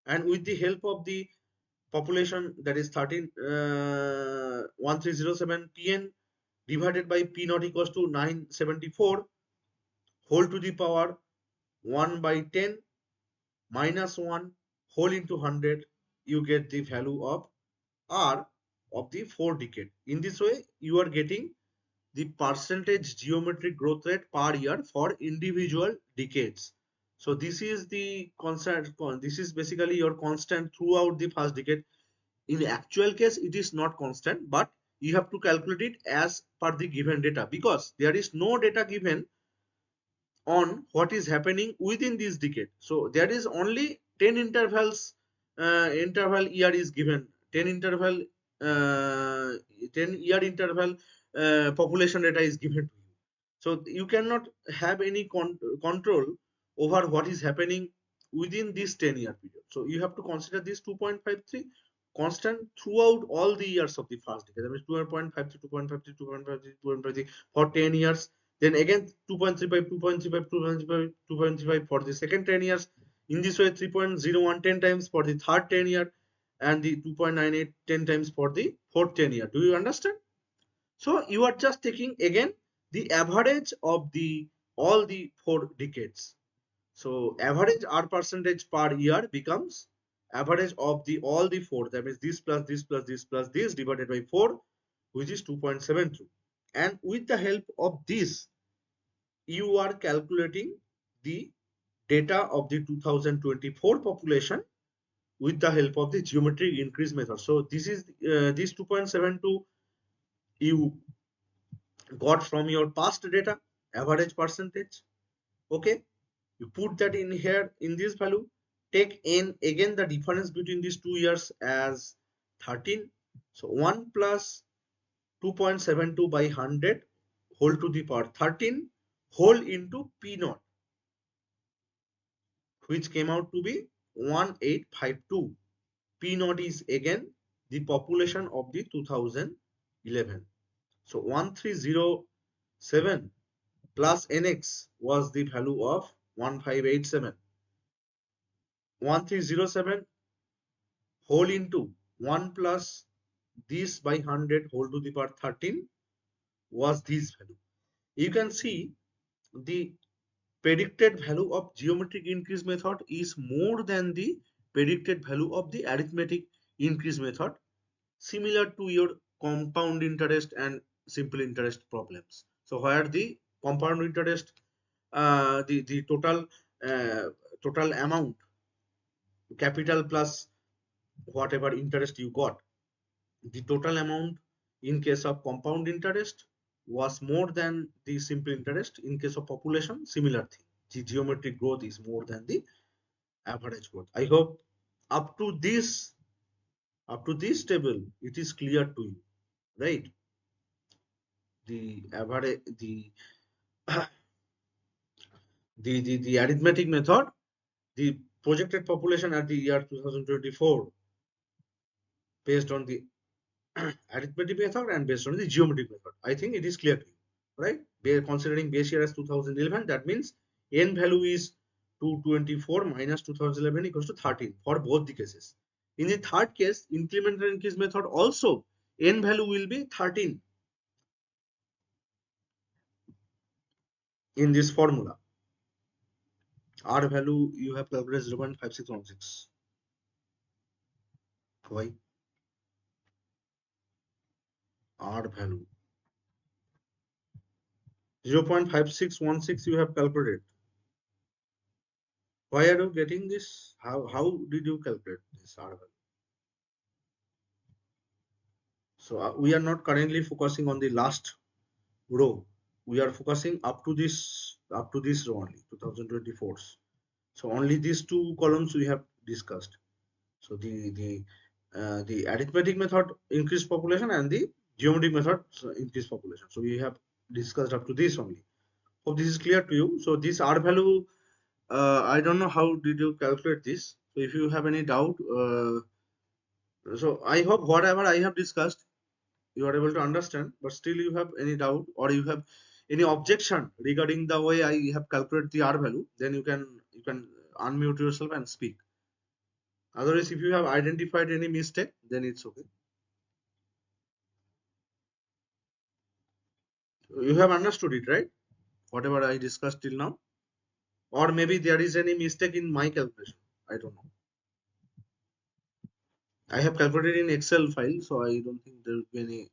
And with the help of the population, that is 1307 Pn divided by P naught equals to 974 whole to the power 1 by 10 minus 1 whole into 100, you get the value of R of the 4 decade. In this way, you are getting the percentage geometric growth rate per year for individual decades. So this is the constant. This is basically your constant throughout the first decade. In actual case, it is not constant, but you have to calculate it as per the given data, because there is no data given on what is happening within this decade. So there is only 10 intervals, interval year is given, 10 interval, 10 year interval population data is given to you. So you cannot have any control over what is happening within this 10-year period. So you have to consider this 2.53 constant throughout all the years of the first decade. That means 2.53, 2.53, 2.53, 2.53 for 10 years. Then again 2.35, 2.35, 2.35, 2.35 for the second 10 years. In this way, 3.01 10 times for the third 10 year, and the 2.98 10 times for the fourth 10 year. Do you understand? So you are just taking again the average of the all the 4 decades. So average R percentage per year becomes average of the all the 4. That means this plus this plus this plus this divided by 4, which is 2.72. And with the help of this, you are calculating the data of the 2024 population with the help of the geometric increase method. So this is this 2.72 you got from your past data, average percentage. Okay, you put that in here in this value, take n again the difference between these 2 years as 13. So 1 plus 2.72 by 100 whole to the power 13 whole into p naught, which came out to be 1852. P naught is again the population of the 2011. So 1307 plus nx was the value of 1587. 1307 whole into 1 plus this by 100 whole to the power 13 was this value. You can see the predicted value of geometric increase method is more than the predicted value of the arithmetic increase method, similar to your compound interest and simple interest problems. So where the compound interest, the uh, total amount, capital plus whatever interest you got, the total amount in case of compound interest was more than the simple interest. In case of population, similar thing. The geometric growth is more than the average growth. I hope up to this table it is clear to you, right? The average, the arithmetic method, the projected population at the year 2024 based on the arithmetic method and based on the geometric method. I think it is clear to you, right? We are considering base year as 2011. That means n value is 224 minus 2011 equals to 13 for both the cases. In the third case, incremental increase method also n value will be 13 in this formula. R value you have calculated 0.5616. Why? R value 0.5616 you have calculated. Why are you getting this? How did you calculate this R value? So we are not currently focusing on the last row. We are focusing up to this row only, 2024. So only these 2 columns we have discussed. So the arithmetic method increase population and the geometric method increase population. So we have discussed up to this only. Hope this is clear to you. So this R value, I don't know how did you calculate this. So if you have any doubt, so I hope whatever I have discussed you are able to understand, but still you have any doubt or you have any objection regarding the way I have calculated the R value, then you can unmute yourself and speak. Otherwise, if you have identified any mistake, then it's okay. You have understood it, right? Whatever I discussed till now, or maybe there is any mistake in my calculation. I don't know. I have calculated in Excel file, so I don't think there will be any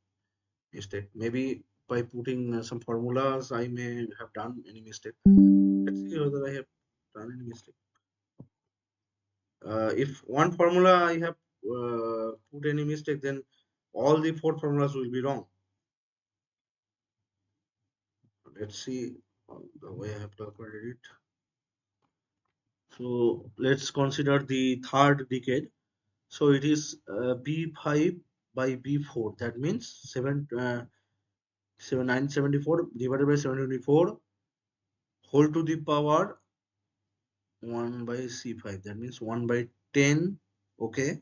mistake. Maybe by putting some formulas, I may have done any mistake. Let's see whether I have done any mistake. If one formula I have put any mistake, then all the 4 formulas will be wrong. Let's see the way I have calculated it. So let's consider the third decade. So it is B5 by B4. That means 974 divided by 724 whole to the power 1 by C5. That means 1 by 10. Okay.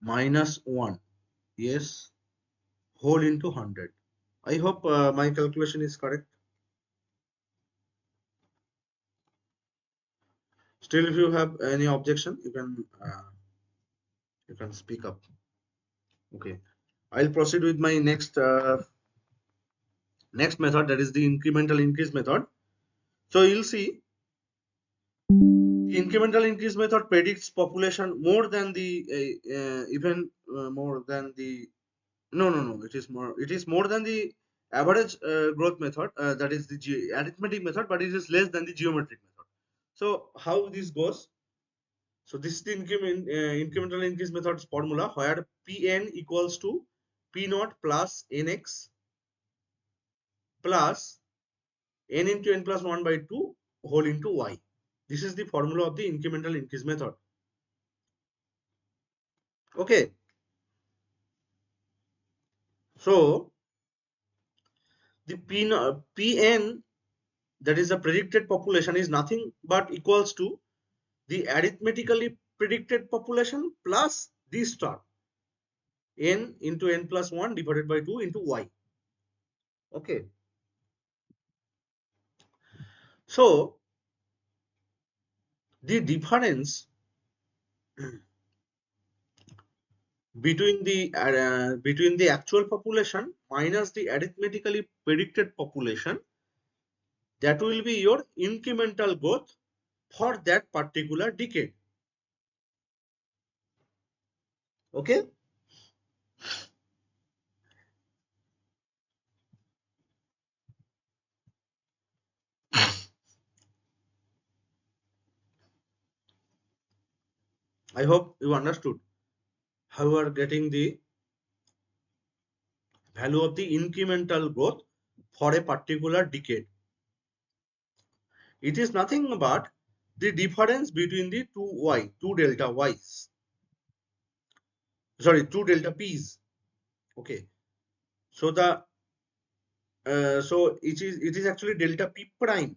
Minus 1. Yes. Whole into 100. I hope my calculation is correct. Still, if you have any objection, you can speak up. Okay. I'll proceed with my next method, that is the incremental increase method. So you'll see the incremental increase method predicts population more than the even more than the no, it is more than the average growth method, that is the arithmetic method, but it is less than the geometric method. So how this goes? So this is the incremental increase method's formula, where Pn equals to P naught plus Nx plus n into n plus 1 by 2 whole into y. This is the formula of the incremental increase method. Okay. So the Pn, that is the predicted population, is nothing but equals to the arithmetically predicted population plus this term n into n plus 1 divided by 2 into y. Okay. So the difference between the actual population minus the arithmetically predicted population, that will be your incremental growth for that particular decade. Okay. I hope you understood how you are getting the value of the incremental growth for a particular decade. It is nothing but the difference between the two delta y's. Sorry, two delta p's. Okay. So it is actually delta p prime.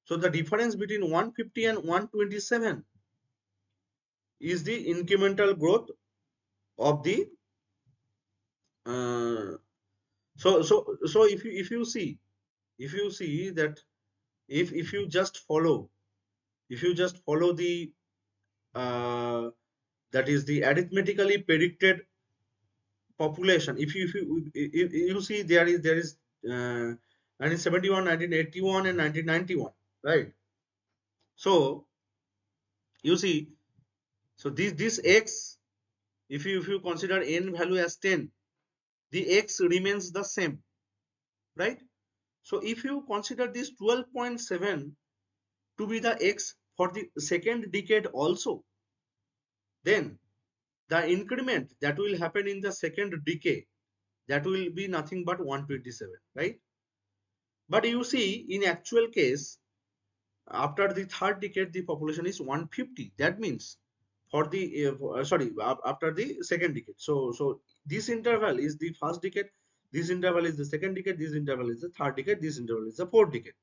So the difference between 150 and 127 is the incremental growth of the so if you see that if you just follow the that is the arithmetically predicted population, if you see there is 1971, 1981 and 1991, right? So you see, so this x, if you consider n value as 10, the x remains the same, right? So if you consider this 12.7 to be the x for the second decade also, then the increment that will happen in the second decade, that will be nothing but 127, right? But you see, in actual case, after the third decade, the population is 150. That means for the after the second decade. So this interval is the first decade. This interval is the second decade. This interval is the third decade. This interval is the fourth decade.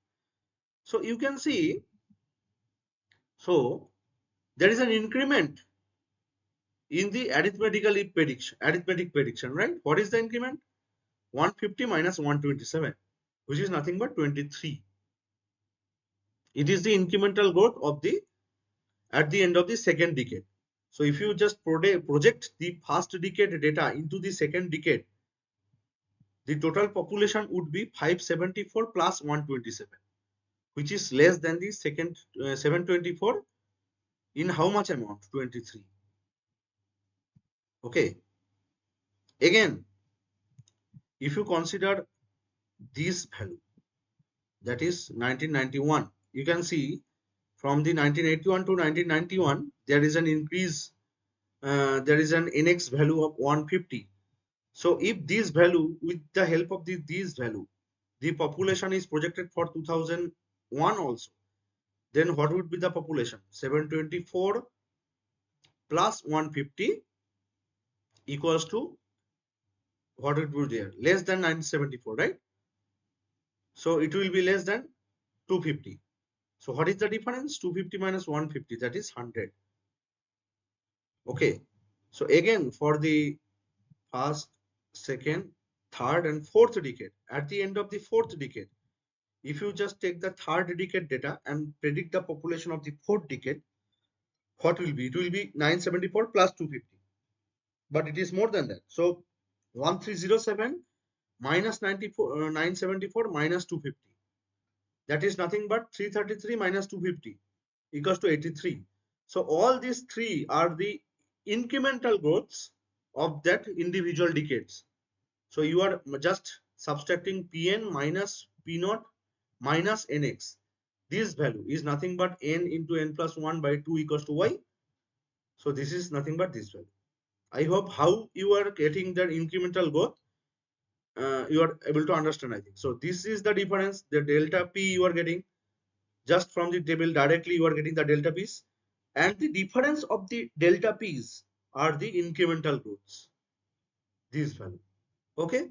So you can see. So there is an increment in the arithmetic prediction, right? What is the increment? 150 minus 127, which is nothing but 23. It is the incremental growth of the at the end of the second decade. So if you just project the first decade data into the second decade, the total population would be 574 plus 127, which is less than the second 724 in how much amount? 23. Okay. Again, if you consider this value, that is 1991, you can see from the 1981 to 1991, there is an increase. There is an nx value of 150. So if this value, with the help of this value, the population is projected for 2001 also, then what would be the population? 724 plus 150 equals to what it would be there? Less than 974, right? So it will be less than 250. So what is the difference? 250 minus 150, that is 100. Okay. So again, for the first, second, third, and fourth decade, at the end of the fourth decade, if you just take the third decade data and predict the population of the fourth decade, what will be? It will be 974 plus 250. But it is more than that. So 1307 minus 974 minus 250. That is nothing but 333 minus 250 equals to 83. So all these three are the incremental growths of that individual decades. So you are just subtracting Pn minus P0 minus Nx. This value is nothing but n into n plus 1 by 2 equals to y. So this is nothing but this value. I hope how you are getting the incremental growth, you are able to understand, I think. So this is the difference, the delta P you are getting just from the table directly, you are getting the delta P's, and the difference of the delta P's are the incremental growths, this value. Okay.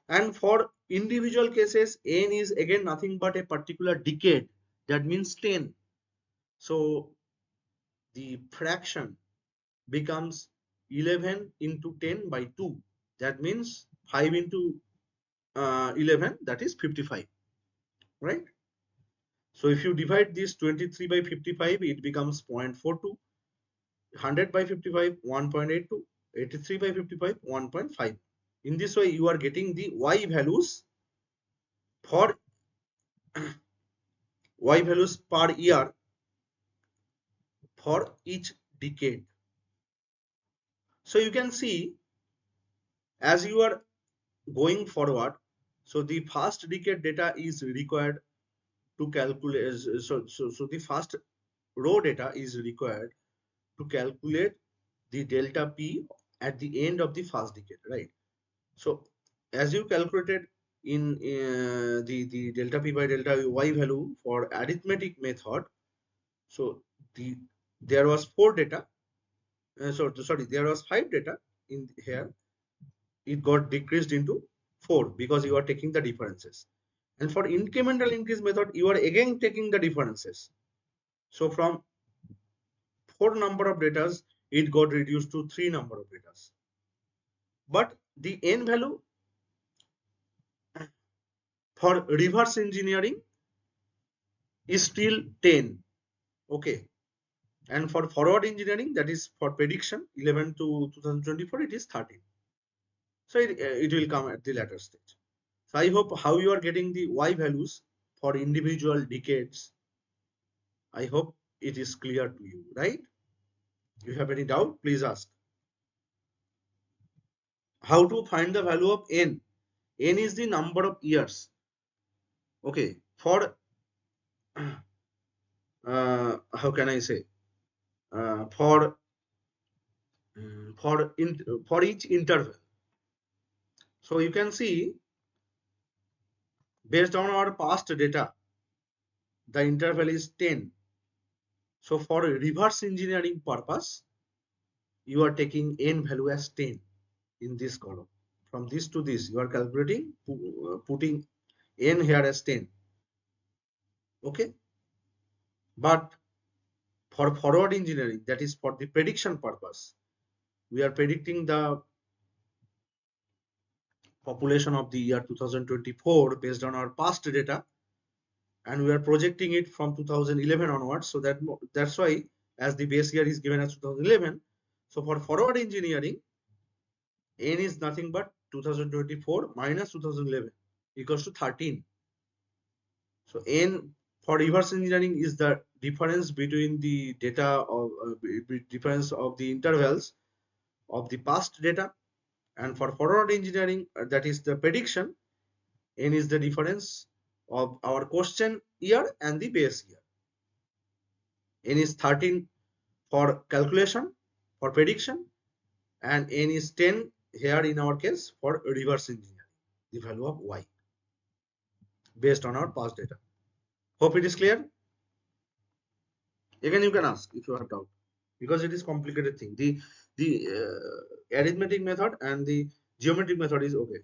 And for individual cases, n is again nothing but a particular decade, that means 10. So the fraction becomes 11 into 10 by 2, that means 5 into 11, that is 55, right? So if you divide this 23 by 55, it becomes 0.42, 100 by 55, 1.82, 83 by 55, 1.5. In this way, you are getting the y values for y values per year for each decade. So you can see as you are going forward, so the first decade data is required to calculate. So the first row data is required to calculate the delta P at the end of the first decade, right? So as you calculated in the delta P by delta Y value for arithmetic method, so there was 4 data, sorry, there was 5 data in here, it got decreased into 4 because you are taking the differences. And for incremental increase method, you are again taking the differences. So from 4 number of datas, it got reduced to 3 number of datas. But the n value for reverse engineering is still 10. Okay. And for forward engineering, that is for prediction 11 to 2024, it is 13. So it will come at the later stage. So I hope how you are getting the y values for individual decades, I hope it is clear to you, right? If you have any doubt, please ask. How to find the value of n? N is the number of years. Okay, for how can I say? For for each interval. So you can see based on our past data, the interval is 10. So for reverse engineering purpose, you are taking n value as 10 in this column. From this to this, you are calculating, putting n here as 10. Okay. But for forward engineering, that is for the prediction purpose, we are predicting the population of the year 2024 based on our past data, and we are projecting it from 2011 onwards. So that's why as the base year is given as 2011. So for forward engineering, n is nothing but 2024 minus 2011 equals to 13. So n for reverse engineering is the difference between the data of difference of the intervals of the past data, and for forward engineering, that is the prediction, n is the difference of our question year and the base year. N is 13 for calculation, for prediction, and n is 10 here in our case for reverse engineering. the value of y based on our past data. Hope it is clear. Again, you can ask if you have doubt, because it is complicated thing. The arithmetic method and the geometric method is okay.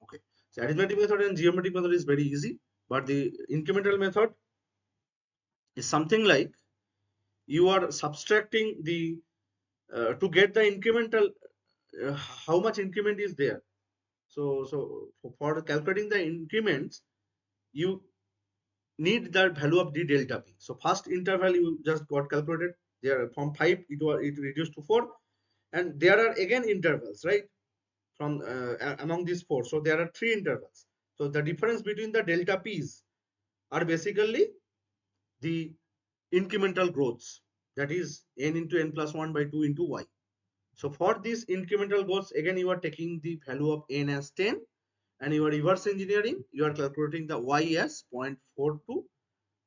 Okay, so arithmetic method and geometric method is very easy, but the incremental method is something like you are subtracting the to get the incremental, how much increment is there. So for calculating the increments, you need the value of the delta p. So first interval you just got calculated there from 5, it reduced to 4, and there are again intervals, right, from among these 4. So there are 3 intervals. So the difference between the delta p's are basically the incremental growths, that is n into n plus 1 by 2 into y. So for this incremental growths, again you are taking the value of n as 10, and you are reverse engineering, you are calculating the y as 0.42,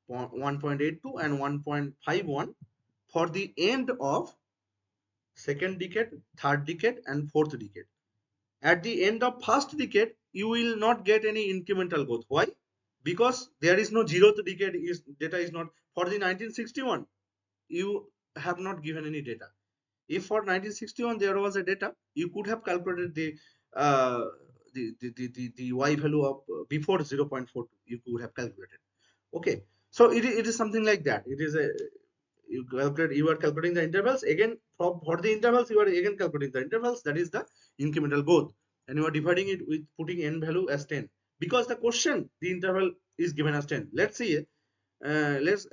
1.82 and 1.51 for the end of second decade, third decade and fourth decade. At the end of first decade, you will not get any incremental growth. Why? Because there is no zeroth decade, is data is not for the 1961. You have not given any data. If for 1961 there was a data, you could have calculated uh, the y value of before 0.42. You could have calculated. Okay, so it is something like that. It is a you are calculating the intervals again. For the intervals, you are again calculating the intervals, that is the incremental growth, and you are dividing it with putting n value as 10, because the question, the interval is given as 10. Let's see, let's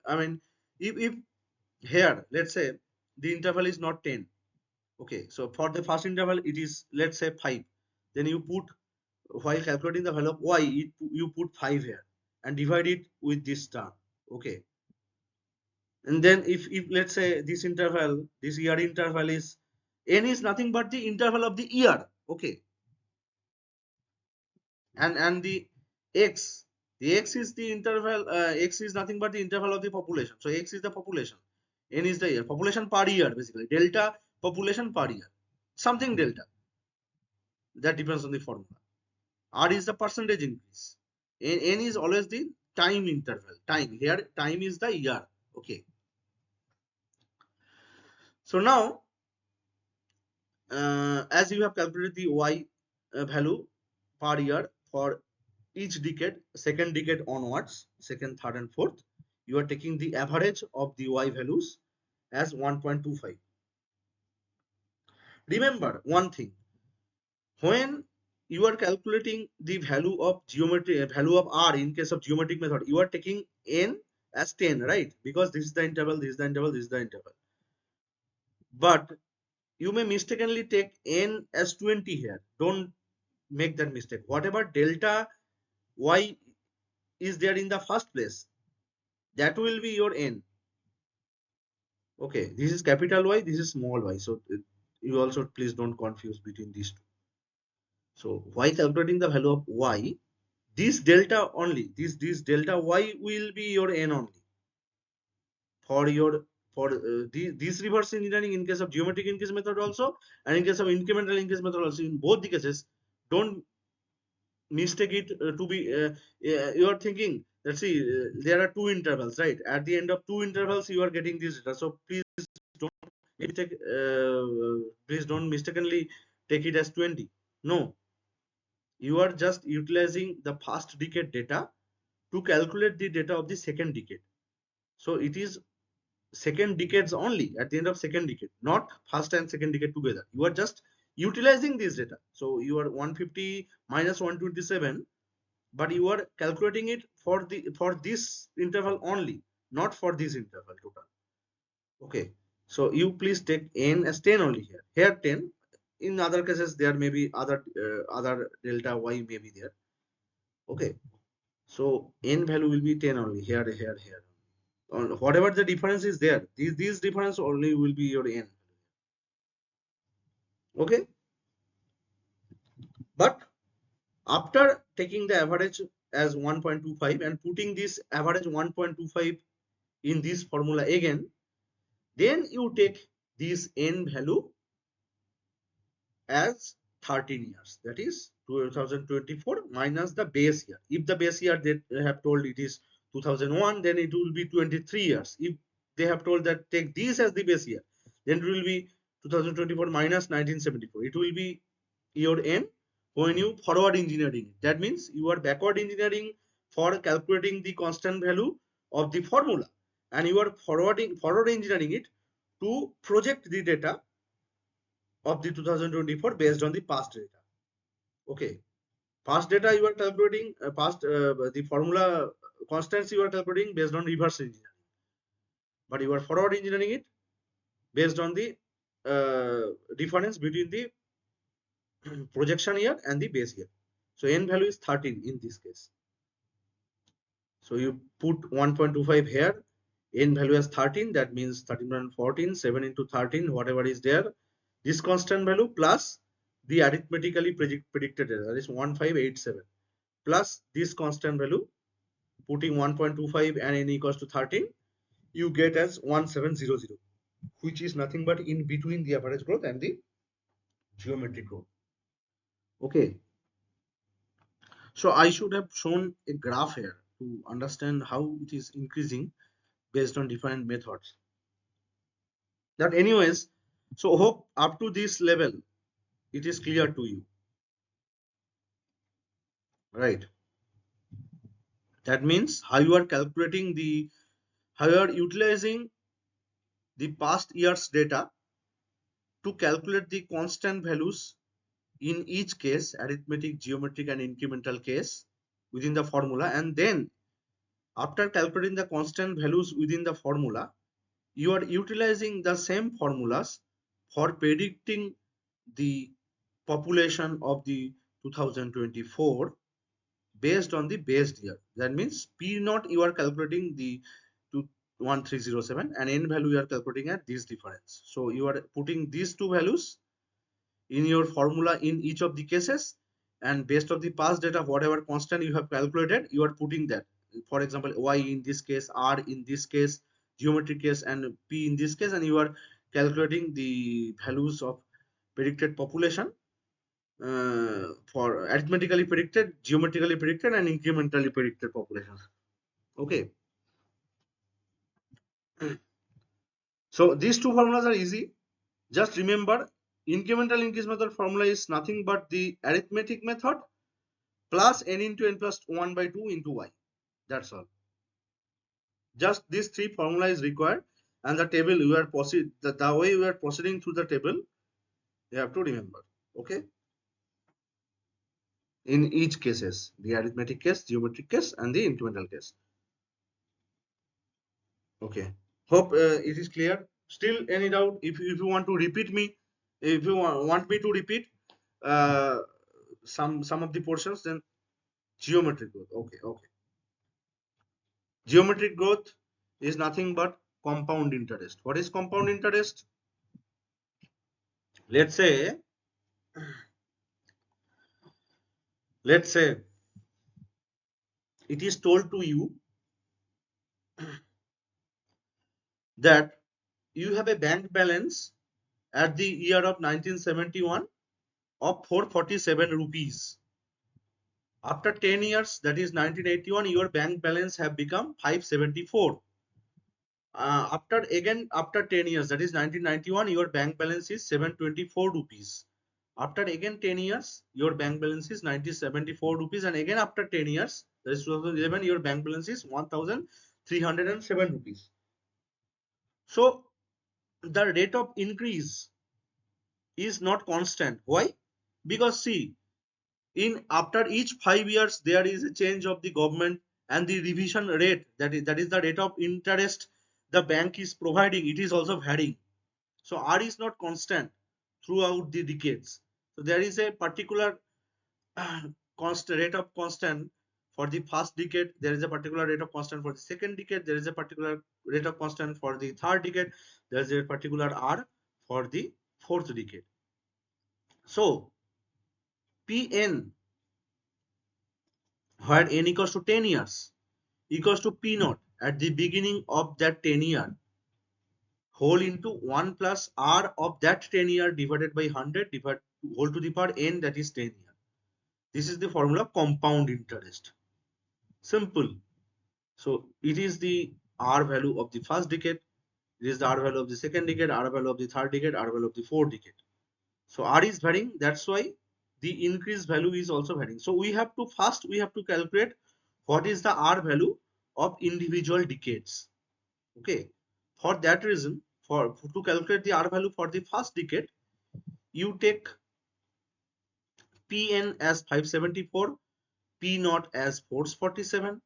I mean, if here let's say the interval is not 10. Okay, so for the first interval it is, let's say, 5. Then you put, while calculating the value of y, you put 5 here and divide it with this term. Okay, and then if let's say this interval, this year interval is, n is nothing but the interval of the year. Okay, and the x is the interval, x is nothing but the interval of the population. So x is the population, n is the year, population per year, basically delta population per year, something delta, that depends on the formula. R is the percentage increase, n is always the time interval, time, here time is the year. Okay, so now as you have calculated the y value per year for each decade, second decade onwards, second, third and fourth, you are taking the average of the y values as 1.25. Remember one thing, when you are calculating the value of geometry, value of r in case of geometric method, you are taking n as 10, right? Because this is the interval, this is the interval, this is the interval. But you may mistakenly take n as 20 here. Don't make that mistake. Whatever delta y is there in the first place, that will be your n. Okay, this is capital Y, this is small y. So you also please don't confuse between these two. So while calculating the value of y, this delta only, this delta y will be your n only for your this reverse engineering in case of geometric increase method also, and in case of incremental increase method also. In both the cases, don't mistake it to be you are thinking, let's see, there are 2 intervals, right? At the end of 2 intervals you are getting this data. So please don't take please don't mistakenly take it as 20. No, you are just utilizing the first decade data to calculate the data of the second decade. So it is second decades only, at the end of second decade, not first and second decade together. You are just utilizing this data. So you are 150 minus 127, but you are calculating it for this interval only, not for this interval total. Okay, so you please take n as 10 only here. Here 10. In other cases there may be other delta y may be there. Okay, so n value will be 10 only here, here. Whatever the difference is there, these difference only will be your n. Okay, but after taking the average as 1.25 and putting this average 1.25 in this formula again, then you take this n value as 13 years. That is 2024 minus the base year. If the base year they have told it is 2001, then it will be 23 years. If they have told that take this as the base year, then it will be 2024 minus 1974. It will be your n when you forward engineering. That means you are backward engineering for calculating the constant value of the formula, and you are forward engineering it to project the data of the 2024 based on the past data. Okay, past data you are calculating, the formula constants you are calculating based on reverse engineering, but you are forward engineering it based on the difference between the projection year and the base year. So n value is 13 in this case. So you put 1.25 here, n value as 13, that means 13.14, 7 into 13, whatever is there, this constant value plus the arithmetically predicted error, that is 1587, plus this constant value, putting 1.25 and n equals to 13, you get as 1700, which is nothing but in between the average growth and the geometric growth. Okay. So I should have shown a graph here to understand how it is increasing based on different methods. That anyways, so hope up to this level it is clear to you, right? That means how you are calculating how you are utilizing the past year's data to calculate the constant values in each case, arithmetic, geometric and incremental case within the formula, and then after calculating the constant values within the formula, you are utilizing the same formulas for predicting the population of the 2024 based on the base year. That means P naught you are calculating the 1307 and n value you are calculating at this difference. So you are putting these two values in your formula in each of the cases, and based on the past data, whatever constant you have calculated, you are putting that. For example, y in this case, r in this case, geometric case, and p in this case, and you are calculating the values of predicted population for arithmetically predicted, geometrically predicted, and incrementally predicted populations. Okay. So these two formulas are easy. Just remember, incremental increase method formula is nothing but the arithmetic method plus n into n plus 1 by 2 into y. That's all. Just these three formula is required, and the table you are the way you are proceeding through the table, you have to remember. Okay. In each cases, the arithmetic case, geometric case, and the incremental case. Okay. Hope it is clear. Still any doubt? If you want to repeat me, if you want me to repeat some of the portions, then geometric growth. Okay. Okay. Geometric growth is nothing but compound interest. What is compound interest? Let's say it is told to you that you have a bank balance at the year of 1971 of 447 rupees. After 10 years, that is 1981, your bank balance have become 574. After 10 years, that is 1991, your bank balance is 724 rupees. After again 10 years, your bank balance is 974 rupees, and again after 10 years, that is 2011, your bank balance is 1307 rupees. So the rate of increase is not constant. Why? Because see, in after each 5 years there is a change of the government, and the revision rate, that is the rate of interest the bank is providing, it is also varying. So r is not constant throughout the decades. So there is a particular constant rate of constant for the first decade, there is a particular rate of constant for the second decade, there is a particular rate of constant for the third decade, there is a particular r for the fourth decade. So Pn, where n equals to 10 years, equals to P naught at the beginning of that 10 year whole into 1 plus r of that 10 year divided by 100 whole to the power n, that is 10 years. This is the formula of compound interest. Simple. So it is the R value of the first decade, it is the R value of the second decade, R value of the third decade, R value of the fourth decade. So R is varying, that's why the increased value is also varying. So we have to calculate what is the R value of individual decades. Okay. For that reason, to calculate the R value for the first decade, you take Pn as 574, P naught as 447.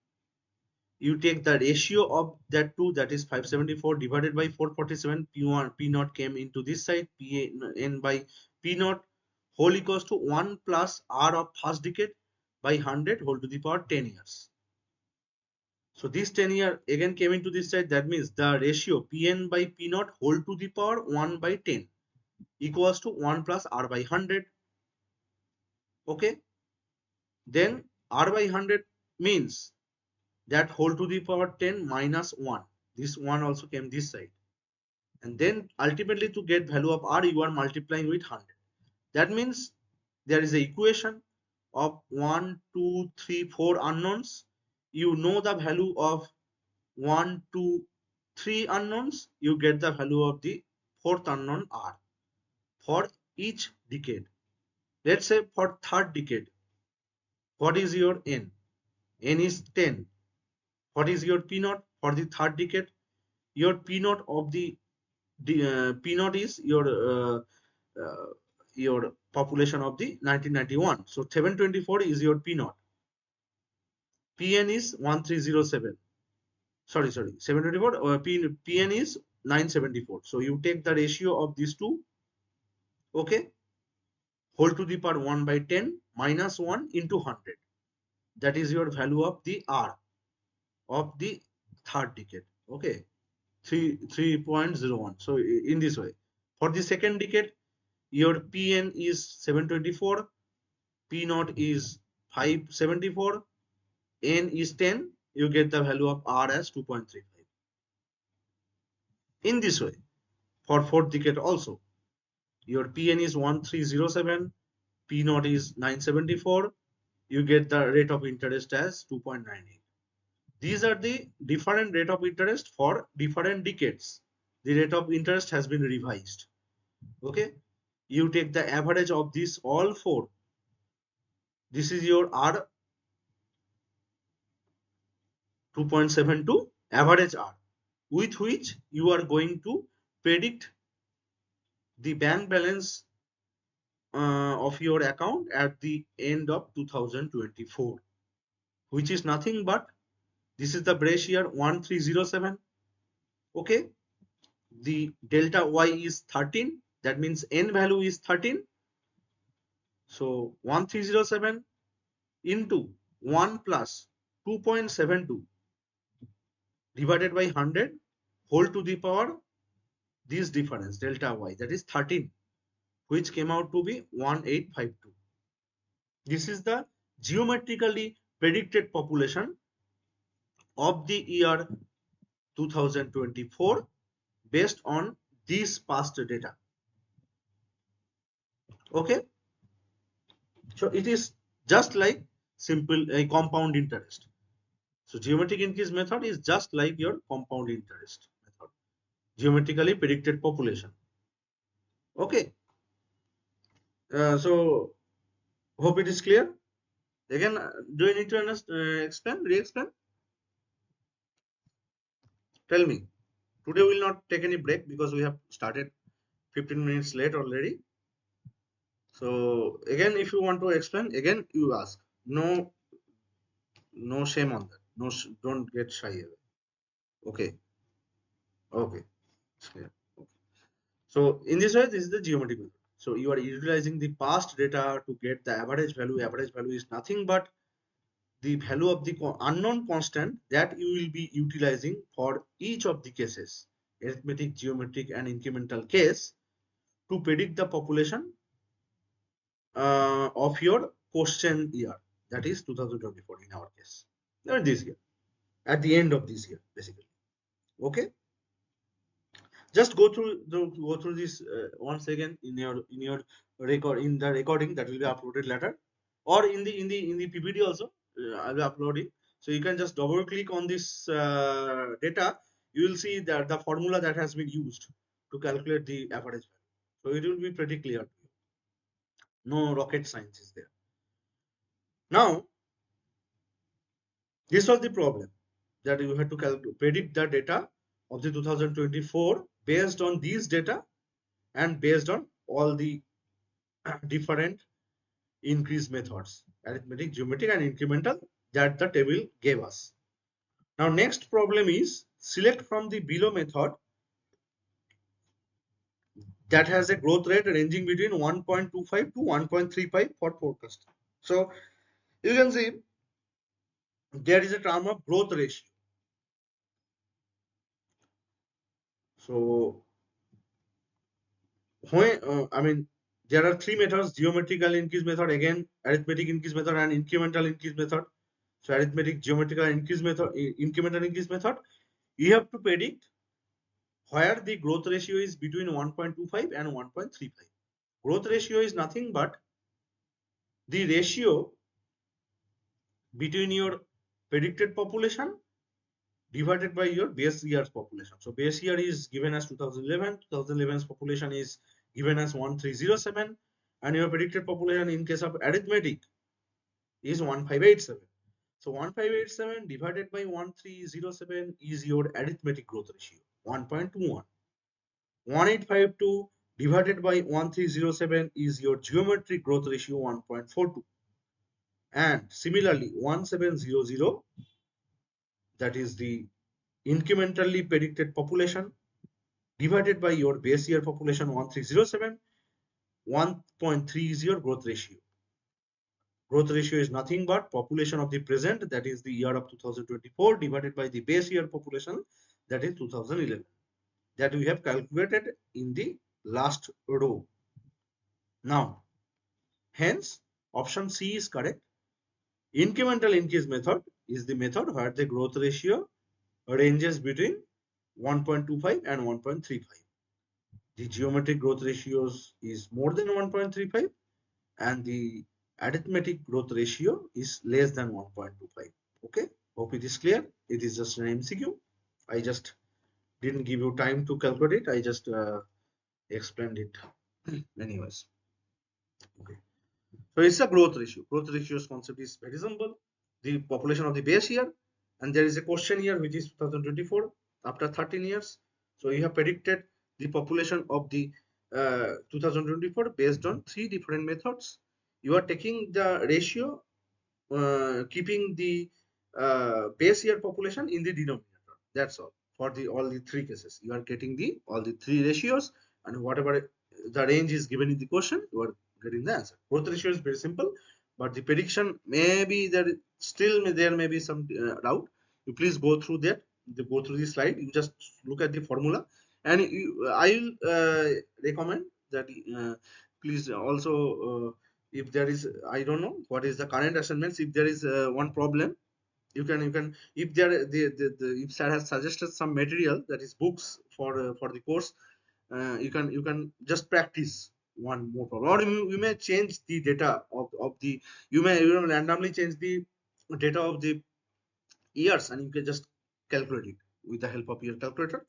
You take the ratio of that two, that is 574 divided by 447. P1, P naught came into this side, Pn by P naught whole equals to 1 plus R of first decade by 100 whole to the power 10 years. So this 10 year again came into this side. That means the ratio Pn by P naught whole to the power 1 by 10 equals to 1 plus R by 100. Okay. Then R by 100 means that whole to the power 10 minus 1. This 1 also came this side. And then ultimately to get value of R, you are multiplying with 100. That means there is an equation of 1, 2, 3, 4 unknowns. You know the value of 1, 2, 3 unknowns. You get the value of the fourth unknown R for each decade. Let's say for third decade, what is your N? N is 10. What is your P naught for the third decade? Your P naught of the P naught is your population of the 1991. So 724 is your P naught. PN is 1307. Sorry, 724. PN is 974. So you take the ratio of these two. Okay. Whole to the power 1 by 10 minus 1 into 100. That is your value of the R of the third decade. Okay. 3.01. So in this way, for the second decade, your Pn is 724, P naught is 574, N is 10. You get the value of R as 2.35. In this way, for fourth decade also, your Pn is 1307, P naught is 974. You get the rate of interest as 2.98. These are the different rate of interest for different decades. The rate of interest has been revised. Okay. You take the average of these all four. This is your R 2.72 average R, with which you are going to predict the bank balance of your account at the end of 2024, which is nothing but this is the brace year 1307. Okay. The delta Y is 13. That means N value is 13. So 1307 into 1 plus 2.72 divided by 100 whole to the power this difference delta Y, that is 13, which came out to be 1852. This is the geometrically predicted population of the year 2024 based on this past data. Okay. So it is just like simple compound interest. So geometric increase method is just like your compound interest method, geometrically predicted population. Okay. So hope it is clear. Again, do you need to explain, re-explain? Tell me. Today we will not take any break because we have started 15 minutes late already. So again, if you want to explain, again you ask. No, no shame on that. No, don't get shy. Okay. Okay. Okay. So in this way, this is the geometric method. So you are utilizing the past data to get the average value. Average value is nothing but the value of the unknown constant that you will be utilizing for each of the cases, arithmetic, geometric, and incremental case, to predict the population of your question year, that is 2024 in our case, or this year, at the end of this year, basically. Okay. Just go through this once again in your record, in the recording that will be uploaded later, or in the PPT also. I'll be uploading, so you can just double click on this data. You will see that the formula that has been used to calculate the average value. So it will be pretty clear. No rocket science is there. Now this was the problem, that you had to predict the data of the 2024 based on these data and based on all the different increase methods, arithmetic, geometric, and incremental, that the table gave us. Now next problem is select from the below method that has a growth rate ranging between 1.25 to 1.35 for forecast. So you can see there is a term of growth ratio. So when I mean, there are three methods: geometrical increase method, again arithmetic increase method, and incremental increase method. So arithmetic, geometrical increase method, incremental increase method, you have to predict where the growth ratio is between 1.25 and 1.35. Growth ratio is nothing but the ratio between your predicted population divided by your base year's population. So base year is given as 2011, 2011's population is given as 1307, and your predicted population in case of arithmetic is 1587. So 1587 divided by 1307 is your arithmetic growth ratio, 1.21. 1852 divided by 1307 is your geometric growth ratio, 1.42. And similarly 1700, that is the incrementally predicted population, divided by your base year population 1307, 1.30 growth ratio. Growth ratio is nothing but population of the present, that is the year of 2024, divided by the base year population, that is 2011, that we have calculated in the last row. Now hence option C is correct. Incremental increase method is the method where the growth ratio ranges between 1.25 and 1.35. The geometric growth ratios is more than 1.35 and the arithmetic growth ratio is less than 1.25. Okay, hope it is clear. It is just an MCQ. I just didn't give you time to calculate it. I just explained it anyways. Okay. So it's a growth ratio. Growth ratio's concept is very simple. The population of the base year, and there is a question here which is 2024 after 13 years. So you have predicted the population of the 2024 based on three different methods. You are taking the ratio, keeping the base year population in the denominator. That's all. For the all the three cases, you are getting the all the three ratios, and whatever the range is given in the question, you are getting the answer. Growth ratio is very simple, but the prediction maybe there still there may be some doubt. You please go through that. Go through the slide. You just look at the formula, and I will recommend that please also if there is, I don't know what is the current assignments. If there is one problem, you can if there if sir has suggested some material, that is books for the course, you can just practice one more problem, or you may change the data of the, you may randomly change the data of the years, and you can just calculate it with the help of your calculator,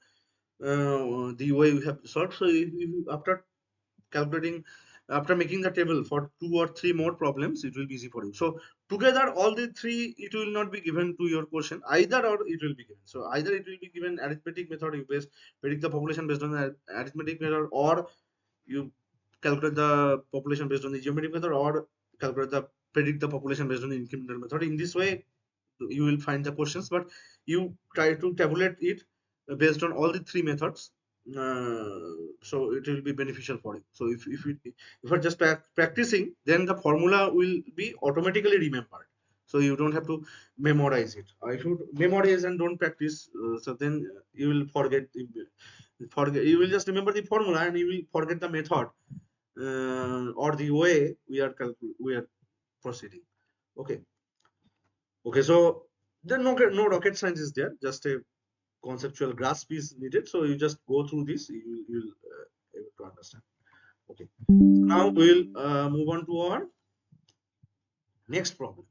the way we have solved. So after calculating, after making the table for two or three more problems, it will be easy for you. So together all the three, it will not be given to your question, either or it will be given. So either it will be given arithmetic method, you predict the population based on the arithmetic method, or you calculate the population based on the geometric method, or calculate the predict the population based on the incremental method. In this way you will find the questions, but you try to tabulate it based on all the three methods, so it will be beneficial for you. So if you're just practicing, then the formula will be automatically remembered, so you don't have to memorize it. If you memorize and don't practice, so then you will forget, you will just remember the formula and you will forget the method, or the way we are proceeding. Okay. Okay, so then no rocket science is there, just a conceptual grasp is needed. So you just go through this, you'll able to understand. Okay. Now we'll move on to our next problem.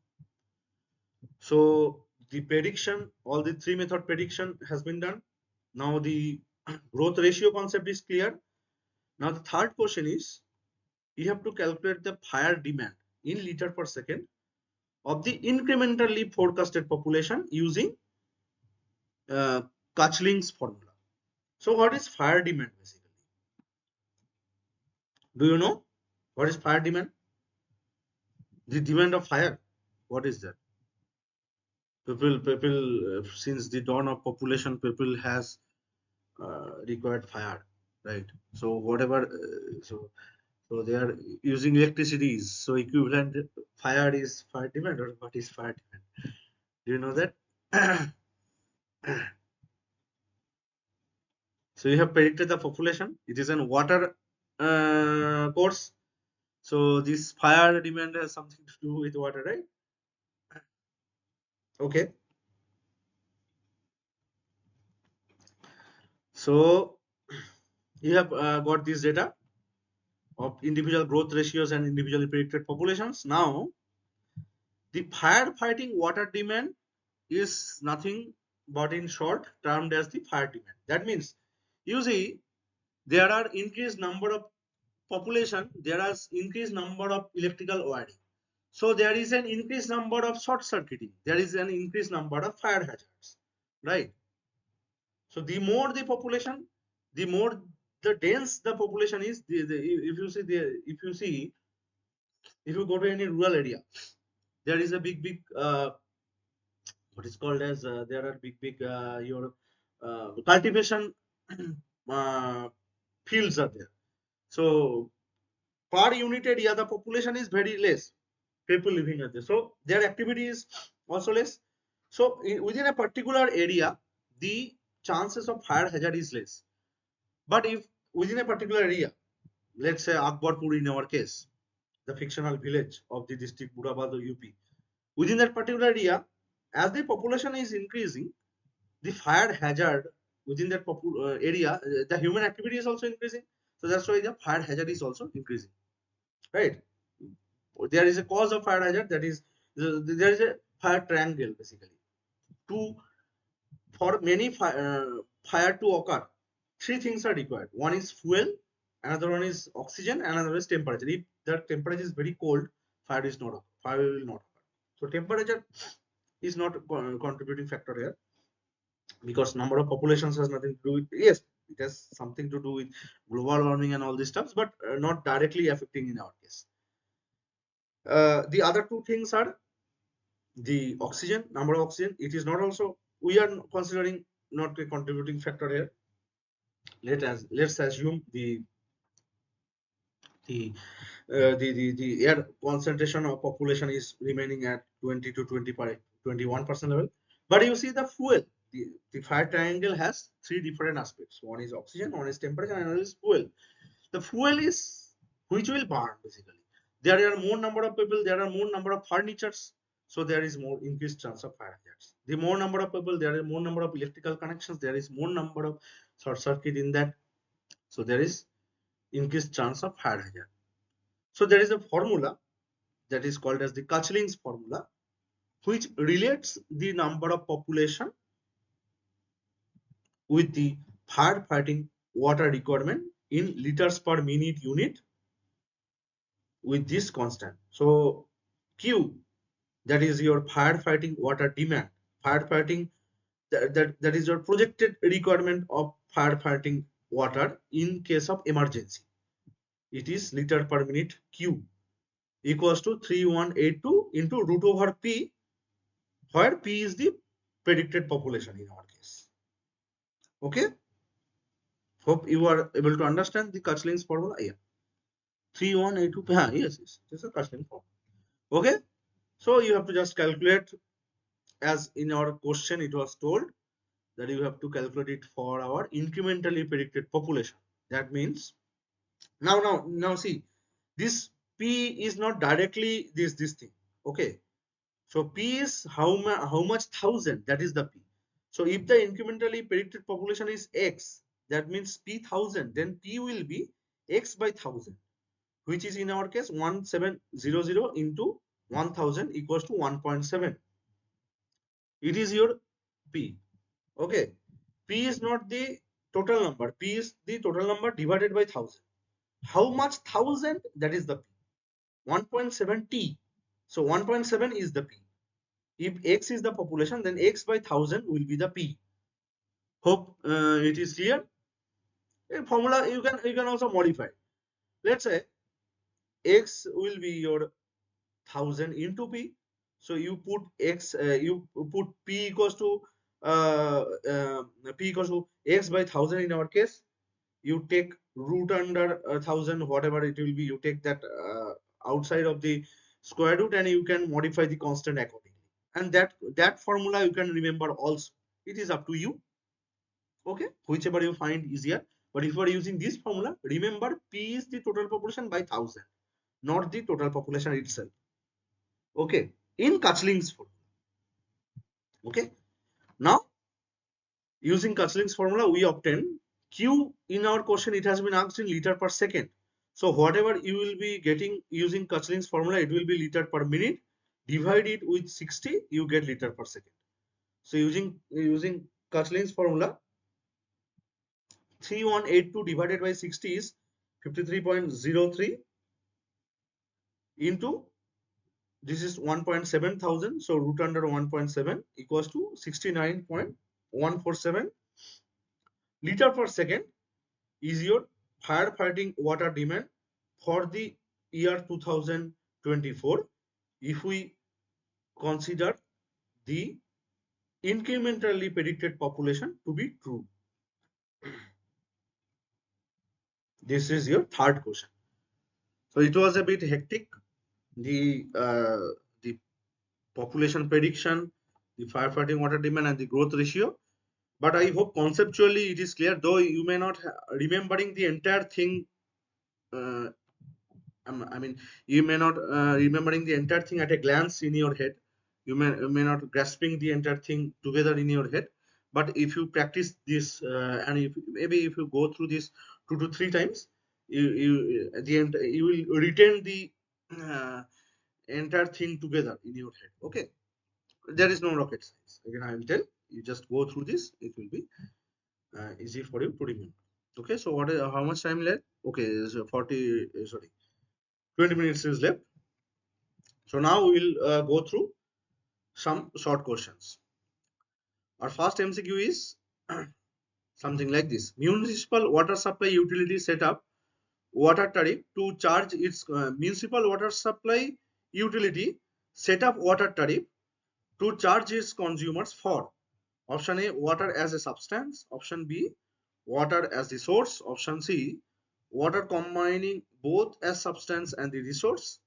So the prediction, all the three method prediction has been done. Now the growth ratio concept is clear. Now the third question is, you have to calculate the fire demand in liter per second of the incrementally forecasted population using uh, Kachling's formula. So what is fire demand basically? Do you know what is fire demand? The demand of fire. What is that? People, since the dawn of population, people has required fire, right? So whatever, so they are using electricity. So equivalent fire is fire demand, or what is fire demand? Do you know that? So you have predicted the population. It is an water course. So this fire demand has something to do with water, right? Okay. So you have got this data of individual growth ratios and individually predicted populations. Now, the firefighting water demand is nothing but in short termed as the fire demand. That means, you see, there are increased number of population, there is increased number of electrical wiring. So there is an increased number of short circuiting. There is an increased number of fire hazards, right? So the more the population, the more the dense the population is. If you go to any rural area, there is a big what is called as there are big your cultivation uh, fields are there. So per unit area, the population is very less. People living at there, so their activity is also less. So within a particular area, the chances of fire hazard is less. But if within a particular area, let's say Akbarpur in our case, the fictional village of the district Burabad or UP, within that particular area, as the population is increasing, the fire hazard within that area, the human activity is also increasing. So that's why the fire hazard is also increasing, right? There is a cause of fire hazard, that is, there is a fire triangle basically. To For many fire to occur, three things are required. One is fuel, another one is oxygen, another is temperature. If the temperature is very cold, fire will not occur. So temperature is not a contributing factor here, because number of populations has nothing to do with, yes, it has something to do with global warming and all these stuff, but not directly affecting in our case. The other two things are the oxygen, number of oxygen. It is not also, we are considering not a contributing factor here. Let's assume the the air concentration of population is remaining at 20 to 21% level. But you see the fuel, the fire triangle has three different aspects. One is oxygen, one is temperature, and another is fuel. The fuel is which will burn basically. There are more number of people, there are more number of furnitures, so there is more increased chance of fire hazards. The more number of people, there is more number of electrical connections, there is more number of short circuit in that, so there is increased chance of fire hazard. So there is a formula that is called as the Kachling's formula, which relates the number of population with the firefighting water requirement in liters per minute unit with this constant. So Q, that is your firefighting water demand. Firefighting, that is your projected requirement of firefighting water in case of emergency. It is liter per minute Q, equals to 3182 into root over P, where P is the predicted population in our case. Okay. Hope you are able to understand the Kachling's formula. Yeah. 3182. Yes, yes. This is a Kachling's formula. Okay. So you have to just calculate, as in our question it was told that you have to calculate it for our incrementally predicted population. That means now see, this P is not directly this thing. Okay. So P is how much thousand, that is the P. So if the incrementally predicted population is x, that means p 1000, then p will be x by 1000, which is in our case 1700 into 1000 equals to 1.7. It is your p. Okay, p is not the total number, p is the total number divided by 1000. How much 1000? That is the p. 1.7 t. So 1.7 is the p. If x is the population, then x by 1000 will be the p. Hope it is clear. A formula you can also modify. Let's say x will be your 1000 into p. So you put x, you put p equals to uh, uh, p equals to x by 1000 in our case. You take root under 1000, whatever it will be. You take that outside of the square root, and you can modify the constant accordingly. And that formula you can remember also. It is up to you. Okay, whichever you find easier. But if you are using this formula, remember p is the total population by 1000, not the total population itself. Okay, in Kachling's formula. Okay, now using Kachling's formula, we obtain Q. In our question, it has been asked in liter per second. So whatever you will be getting using Kachling's formula, it will be liter per minute. Divide it with 60, you get liter per second. So using Kachling's formula, 3182 divided by 60 is 53.03 into, this is 1.7 thousand, so root under 1.7 equals to 69.147 liter per second is your firefighting water demand for the year 2024 if we consider the incrementally predicted population to be true. This is your third question. So it was a bit hectic, the population prediction, the firefighting water demand, and the growth ratio. But I hope conceptually it is clear, though you may not remembering the entire thing. Uh, I mean, you may not remembering the entire thing at a glance in your head. You may not grasping the entire thing together in your head. But if you practice this, and if you go through this 2 to 3 times, you at the end you will retain the uh, entire thing together in your head. Okay, there is no rocket science. Again, I will tell you, just go through this. It will be easy for you to remember. Okay, so what is how much time left? Okay, so 40, sorry, 20 minutes is left. So now we will go through some short questions. Our first MCQ is something like this: municipal water supply utility set up water tariff to charge its municipal water supply utility set up water tariff to charge its consumers for option A, water as a substance; option B, water as the source; option C, water combining both as substance and the resource;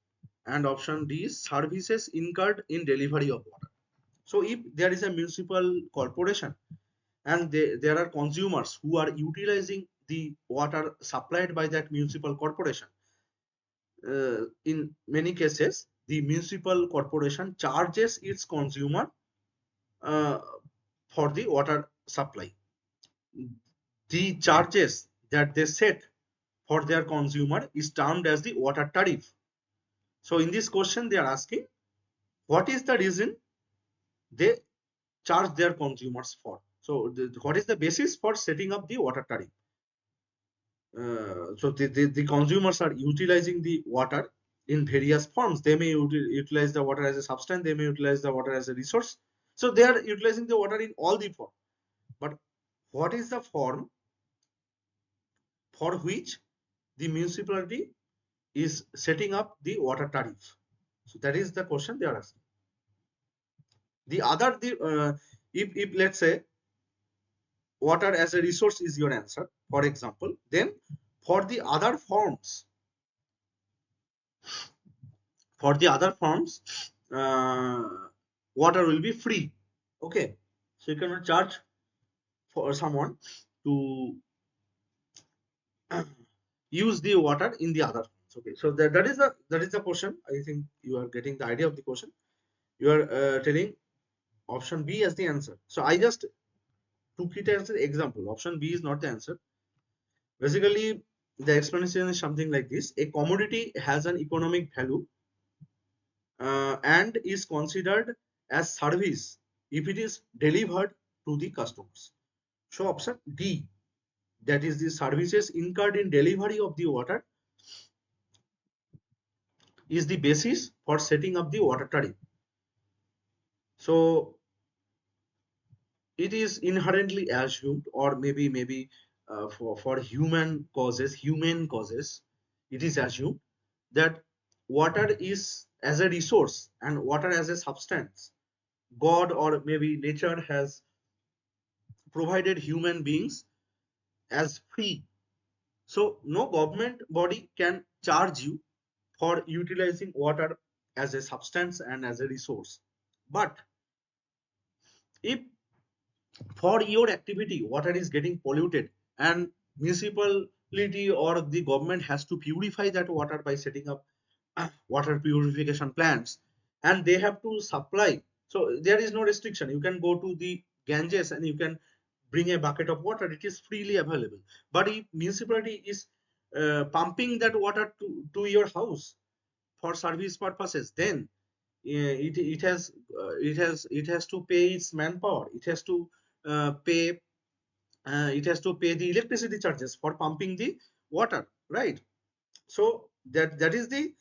and option D, services incurred in delivery of water. So if there is a municipal corporation and there are consumers who are utilizing the water supplied by that municipal corporation, in many cases the municipal corporation charges its consumer uh, for the water supply. The charges that they set for their consumer is termed as the water tariff. So in this question they are asking, what is the reason they charge their consumers for? So what is the basis for setting up the water tariff? So the consumers are utilizing the water in various forms. They may utilize the water as a substance, they may utilize the water as a resource. So they are utilizing the water in all the form. But what is the form for which the municipality is setting up the water tariff? So that is the question they are asking. If let's say water as a resource is your answer, for example, then for the other forms, uh, water will be free. Okay, so you cannot charge for someone to use the water in the other forms. Okay, so that is the question. I think you are getting the idea of the question. You are telling option B as the answer. So I just took it as an example. Option B is not the answer. Basically, the explanation is something like this: a commodity has an economic value and is considered as service if it is delivered to the customers. So option D, that is the services incurred in delivery of the water, is the basis for setting up the water tariff. So it is inherently assumed, or maybe for human causes, it is assumed that water is as a resource and water as a substance. God or maybe nature has provided human beings as free. So no government body can charge you for utilizing water as a substance and as a resource. But if for your activity water is getting polluted and municipality or the government has to purify that water by setting up water purification plants, and they have to supply, so there is no restriction. You can go to the Ganges and you can bring a bucket of water, it is freely available. But if municipality is pumping that water to your house for service purposes, then it has to pay its manpower, pay it has to pay the electricity charges for pumping the water, right? So that is the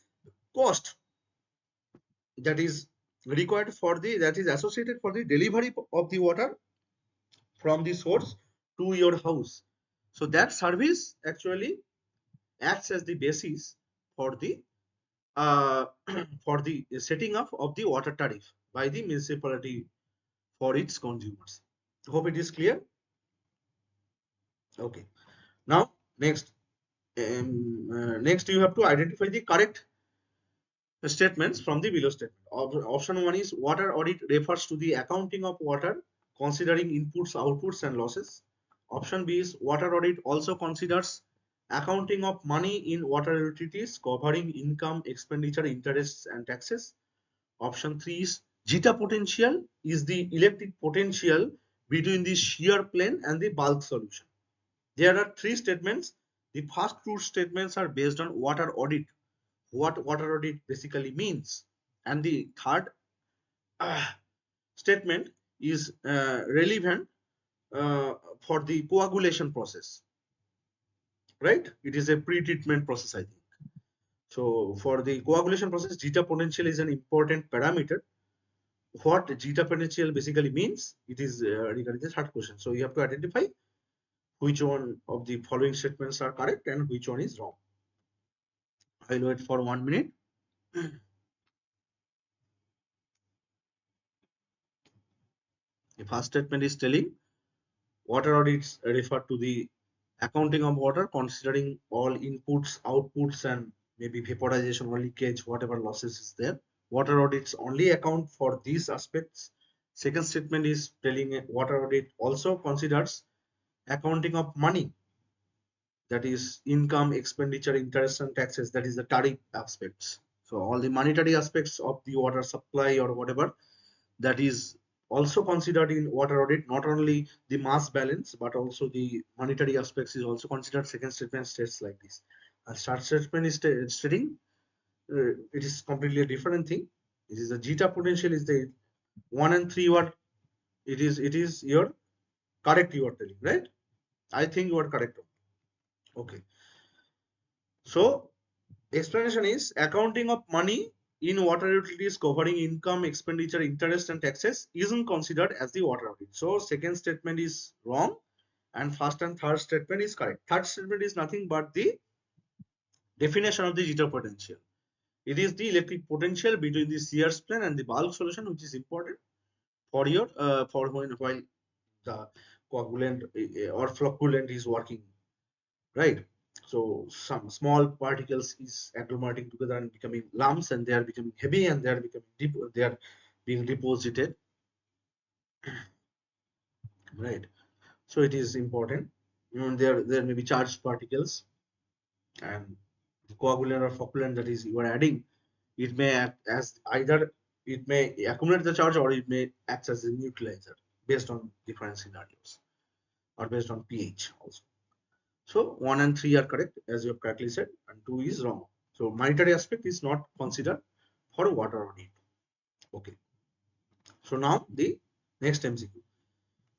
cost that is required for the, that is associated for the delivery of the water from the source to your house. So that service actually acts as the basis for the uh, for the setting up of the water tariff by the municipality for its consumers. Hope it is clear. Okay. Now next you have to identify the correct statements from the below statement. Option 1 is water audit refers to the accounting of water considering inputs, outputs and losses. Option B is water audit also considers accounting of money in water utilities covering income, expenditure, interests and taxes. Option 3 is zeta potential is the electric potential between the shear plane and the bulk solution. There are three statements. The first two statements are based on water audit, what water audit basically means, and the third uh, statement is relevant for the coagulation process, right? It is a pre-treatment process, I think. So for the coagulation process, zeta potential is an important parameter. What zeta potential basically means, it is regarding the third question. So you have to identify which one of the following statements are correct and which one is wrong. I'll wait for 1 minute. The first statement is telling water audits refer to the accounting of water considering all inputs, outputs, and maybe vaporization or leakage, whatever losses is there. Water audits only account for these aspects. Second statement is telling a water audit also considers accounting of money, that is income, expenditure, interest, and taxes, that is the tariff aspects. So all the monetary aspects of the water supply or whatever, that is also considered in water audit. Not only the mass balance but also the monetary aspects is also considered. Second statement states like this. And third statement is stating it is completely a different thing. It is the zeta potential is the 1 and 3 were, it is your correct, you are telling, right? I think you are correct. Okay. So explanation is accounting of money in water utilities covering income, expenditure, interest and taxes isn't considered as the water audit. So second statement is wrong and first and third statement is correct. Third statement is nothing but the definition of the zeta potential. It is the electric potential between the shear plane and the bulk solution, which is important for your for while the coagulant or flocculant is working, right? So some small particles is agglomerating together and becoming lumps, and they are becoming heavy, and they are becoming deep, they are being deposited, right? So it is important. There may be charged particles, and the coagulant or flocculant that is you are adding, it may act as either, it may accumulate the charge or it may act as a neutralizer based on different scenarios. or based on pH also. So 1 and 3 are correct as you have correctly said, and 2 is wrong. So monetary aspect is not considered for water audit. Okay. So now the next MCQ.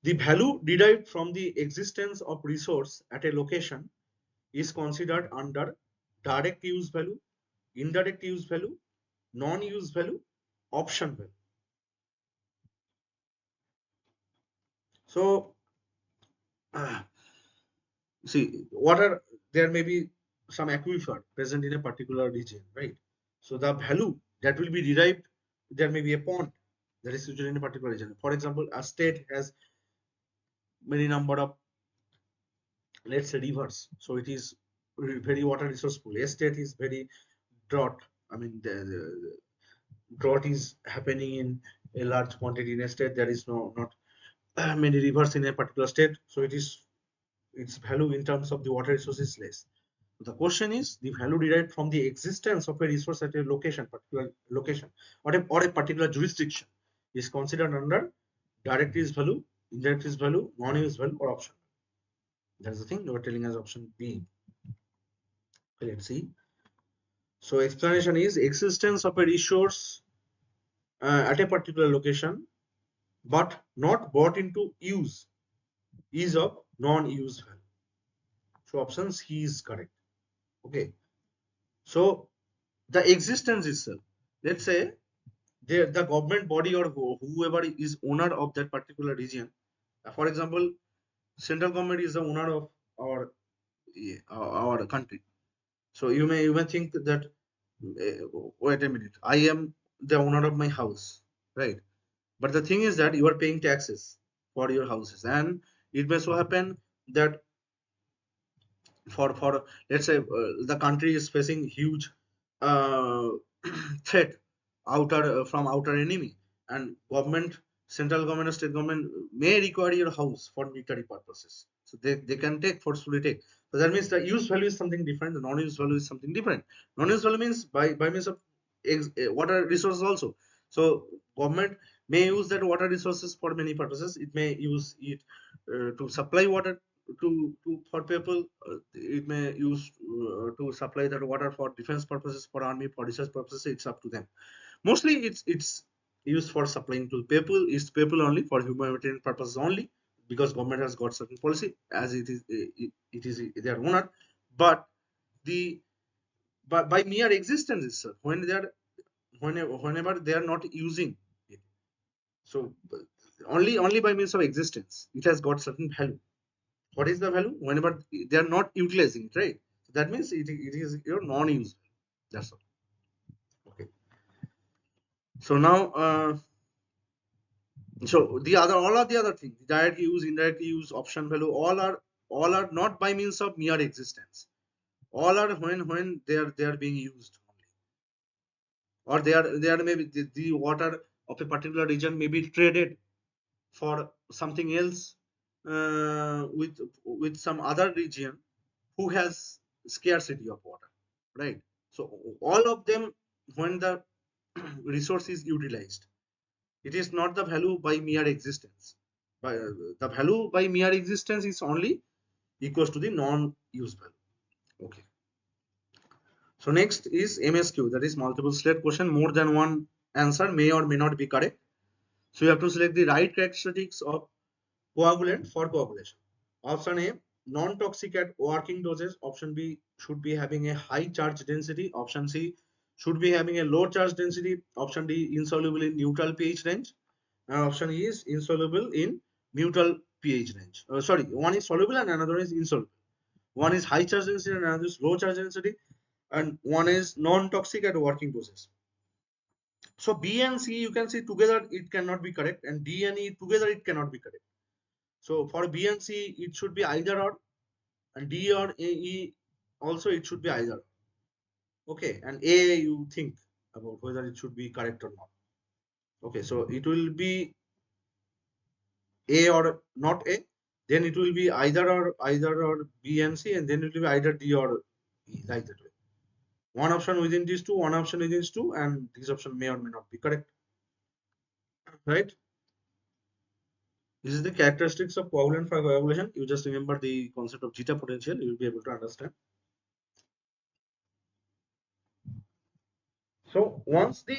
The value derived from the existence of resource at a location is considered under direct use value, indirect use value, non-use value, option value. So see, water, there may be some aquifer present in a particular region, right? So the value that will be derived, there may be a pond that is situated in a particular region. For example, a state has many number of, let's say, rivers, so it is very water resourceful. A state is very drought. I mean, the drought is happening in a large quantity in a state. There is not many rivers in a particular state, so its value in terms of the water resource is less. The question is the value derived from the existence of a resource at a location, particular location, or a particular jurisdiction is considered under direct use value, indirect use value, non-use value, or option. That's the thing they were telling us option B. Let's see. So explanation is existence of a resource at a particular location, but not brought into use is of non-use value. So option C is correct. Okay. So the existence itself, let's say the government body or whoever is owner of that particular region. For example, central government is the owner of our our country. So you may think that wait a minute, I am the owner of my house, right? But the thing is that you are paying taxes for your houses, and it may so happen that for let's say the country is facing huge uh, threat from outer enemy, and government, central government or state government may require your house for military purposes, so they can take forcefully take. So that means the use value is something different, the non-use value is something different. Non-use value means by means of water resources also. So government may use that water resources for many purposes. It may use it to supply water to for people. It may use to supply that water for defense purposes, for army, for research purposes. It's up to them. Mostly it's used for supplying to people. It's people only for humanitarian purposes only, because government has got certain policy as it is their owner. But the by mere existence itself, when they are whenever they are not using it, so only by means of existence it has got certain value. What is the value? Whenever they are not utilizing it, right? So that means it is your non-use. That's all. Okay. So now, so the other, all of the other things, direct use, indirect use, option value, all are not by means of mere existence. All are when they are being used only, or they are maybe the water of a particular region may be traded for something else with some other region who has scarcity of water, right? So all of them, when the resource is utilized, it is not the value by mere existence. By, the value by mere existence is only equals to the non-use value. Okay. So next is MSQ, that is multiple select question. More than one answer may or may not be correct. So you have to select the right characteristics of coagulant for coagulation. Option A, non-toxic at working doses. Option B, should be having a high charge density. Option C, should be having a low charge density. Option D, insoluble in neutral pH range. And option E is insoluble in neutral pH range. Sorry, one is soluble and another is insoluble. One is high charge density and another is low charge density. And one is non-toxic at working doses. So B and C, you can see together it cannot be correct, and D and E together it cannot be correct. So for B and C, it should be either or, and D or E also it should be either. Okay, and A you think about whether it should be correct or not. Okay, so it will be A or not A, then it will be either or B and C, and then it will be either D or E, like that way. One option within these two, one option within these two, and this option may or may not be correct, right? This is the characteristics of coagulant for coagulation. You just remember the concept of zeta potential, you will be able to understand. So once the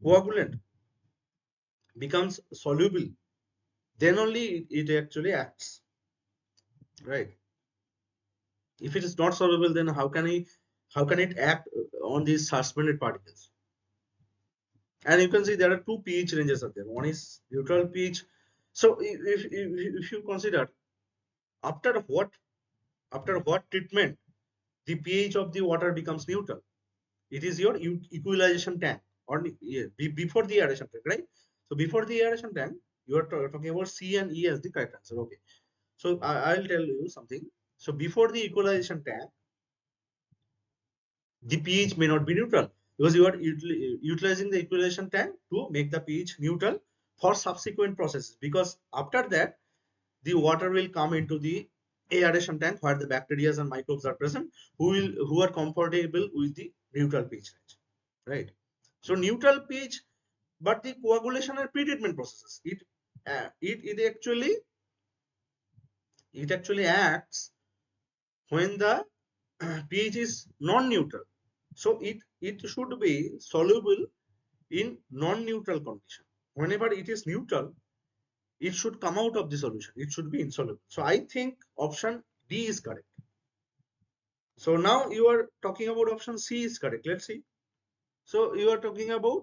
coagulant becomes soluble, then only it actually acts, right? If it is not soluble, then how can it act on these suspended particles? And you can see there are two pH ranges are there. One is neutral pH. So if you consider after what treatment the pH of the water becomes neutral, it is your equalization tank, or before the aeration tank, right? So before the aeration tank, you are talking about C and E as the correct answer. Okay. So I'll tell you something. So before the equalization tank, the pH may not be neutral because you are utilizing the equalization tank to make the pH neutral for subsequent processes. Because after that, the water will come into the aeration tank where the bacteria and microbes are present, who are comfortable with the neutral pH range, right? So neutral pH, but the coagulation and pretreatment processes, it actually acts when the pH is non-neutral. So it should be soluble in non-neutral condition. Whenever it is neutral, it should come out of the solution. It should be insoluble. So I think option D is correct. So now you are talking about option C is correct. Let's see. So you are talking about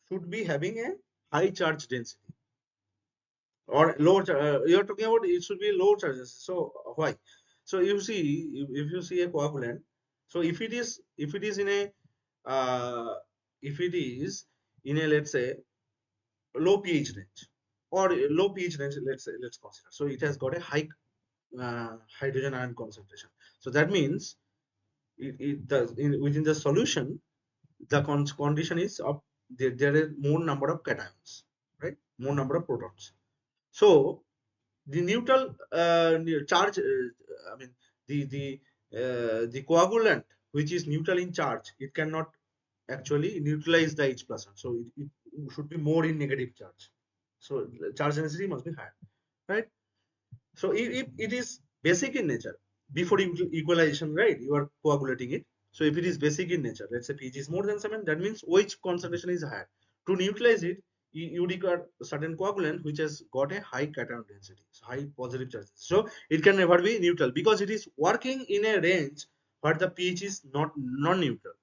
should be having a high charge density or low. You are talking about it should be low charges. So why? So you see, if you see a coagulant, so if it is in a if it is in a, let's say, low pH range or low pH range, let's consider. So it has got a high hydrogen ion concentration. So that means it does within the solution, the condition is of there is more number of cations, right? More number of protons. So the neutral charge, I mean the coagulant which is neutral in charge, it cannot actually neutralize the H plus. So it should be more in negative charge. So charge density must be higher, right? So if it is basic in nature, before equalization, right, you are coagulating it. So if it is basic in nature, let's say pH is more than 7, that means OH concentration is higher. To neutralize it, you require a certain coagulant which has got a high cation density, so high positive charges. So it can never be neutral because it is working in a range where the pH is not non-neutral,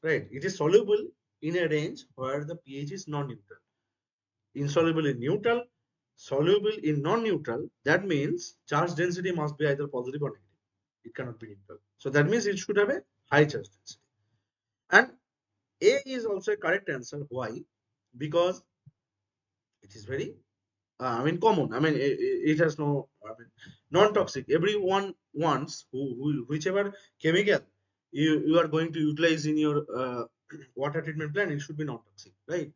right? It is soluble in a range where the pH is non-neutral. Insoluble in neutral, soluble in non-neutral, that means charge density must be either positive or negative. It cannot be neutral. So that means it should have a high charge density. And A is also a correct answer. Why? Because it is very, common. It has no, non-toxic. Everyone wants whichever chemical you are going to utilize in your water treatment plant, it should be non-toxic, right?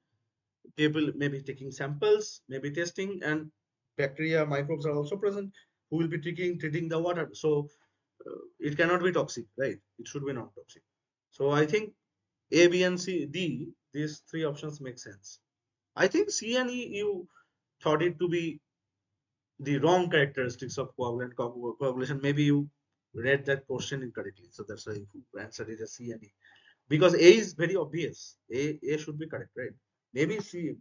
People may be taking samples, maybe testing, and bacteria, microbes are also present who will be treating the water. So it cannot be toxic, right? It should be non-toxic. So I think A, B, and C, D, these three options make sense. I think C and E, you thought it to be the wrong characteristics of coagulation. Maybe you read that question incorrectly. So that's why you answered it as C and E. Because A is very obvious. A should be correct, right? Maybe C,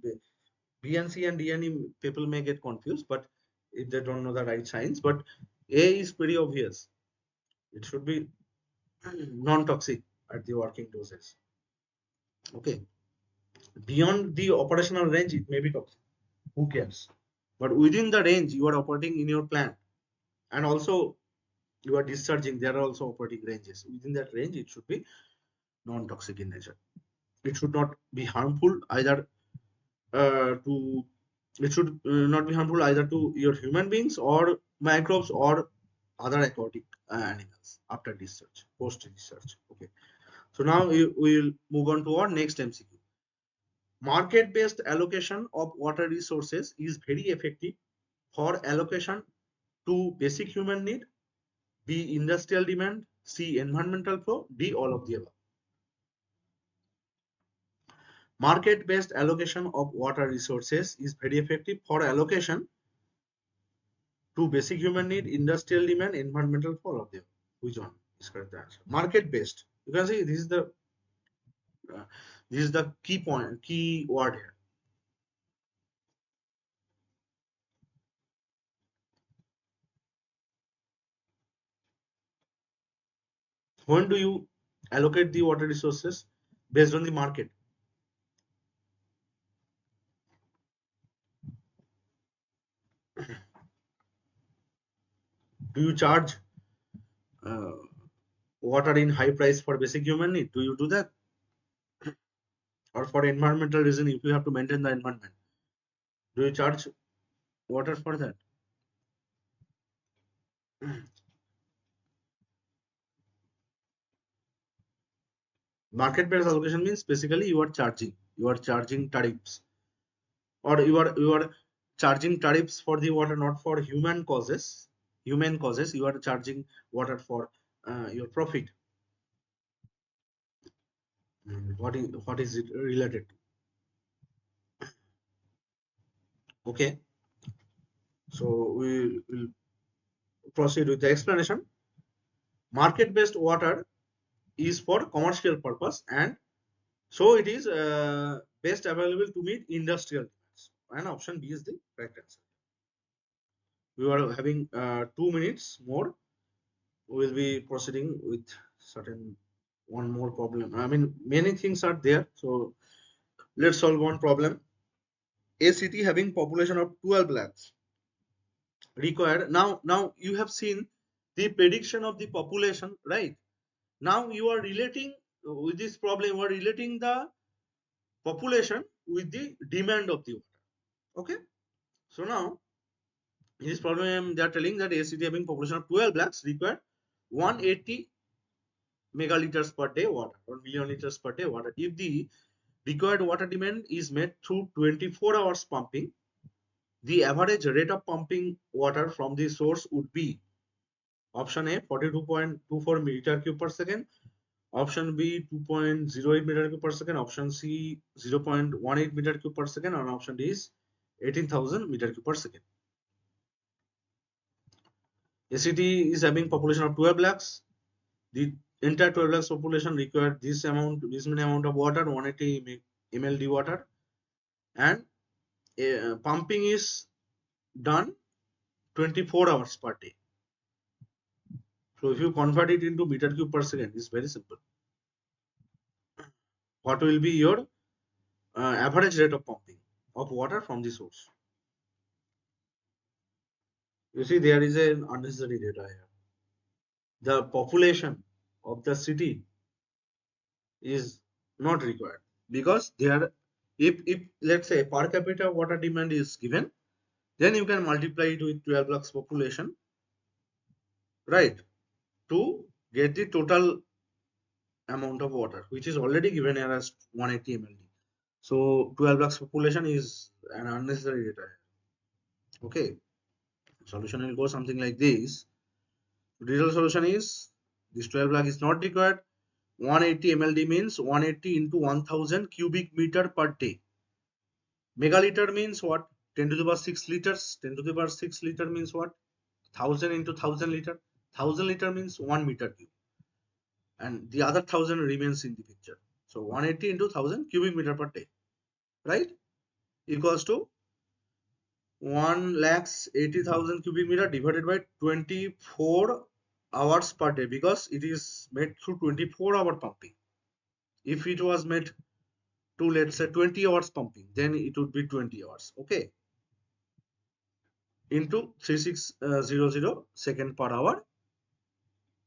B and C and D and E, people may get confused, but if they don't know the right signs, but A is pretty obvious. It should be non-toxic at the working doses. Okay. Beyond the operational range, it may be toxic. Who cares? But within the range you are operating in your plant, and also you are discharging, there are also operating ranges. Within that range, it should be non-toxic in nature. It should not be harmful either to it should not be harmful either to your human beings or microbes or other aquatic animals after discharge, post discharge. Okay. So now we will move on to our next MCQ. Market based allocation of water resources is very effective for allocation to basic human need, B industrial demand, C environmental flow, D all of the above. Market based allocation of water resources is very effective for allocation Two, basic human need, industrial demand, environmental, all of them. Which one is correct answer? Market based. You can see uh, this is the key point, key word here. When do you allocate the water resources? Based on the market. Do you charge uh, water in high price for basic human need? Do you do that? Or for environmental reason, if you have to maintain the environment, do you charge water for that? Market based allocation means basically you are charging tariffs, or you are charging tariffs for the water, not for human causes. You are charging water for your profit. What is it related to? Okay, so we will proceed with the explanation. Market based water is for commercial purpose, and so it is best available to meet industrial demands, and option B is the correct answer. We are having 2 minutes more. We will be proceeding with certain one more problem. I mean, many things are there, so let's solve one problem. A city having population of 12 lakhs required. Now you have seen the prediction of the population, right? Now you are relating with this problem. You are relating the population with the demand of the water. Okay, so now in this problem they are telling that a city having population of 12 lakhs require 180 megaliters per day water, or million liters per day water. If the required water demand is met through 24 hours pumping, the average rate of pumping water from the source would be option A 42.24 meter cube per second, option B 2.08 meter cube per second, option C 0.18 meter cube per second, and option D is 18,000 meter cube per second. A city is having population of 12 lakhs. The entire 12 lakhs population required this many amount of water, 180 mld water, and pumping is done 24 hours per day. So if you convert it into meter cube per second, it's very simple. What will be your average rate of pumping of water from the source? You see, there is an unnecessary data here. The population of the city is not required, because there, if let's say per capita water demand is given, then you can multiply it with 12 lakhs population, right, to get the total amount of water, which is already given here as 180 mld. So 12 lakhs population is an unnecessary data. Okay, solution will go something like this. Real solution is this 12 lakh is not required. 180 mld means 180 into 1000 cubic meter per day. Megaliter means what? 10 to the power 6 liters. 10 to the power 6 liter means what? 1000 into 1000 liter. 1000 liter means 1 meter cube. And the other 1000 remains in the picture. So 180 into 1000 cubic meter per day, right? Equals to 1,80,000 cubic meter divided by 24 hours per day, because it is made through 24-hour pumping. If it was made to, let's say, 20 hours pumping, then it would be 20 hours. Okay, into 3600 second per hour,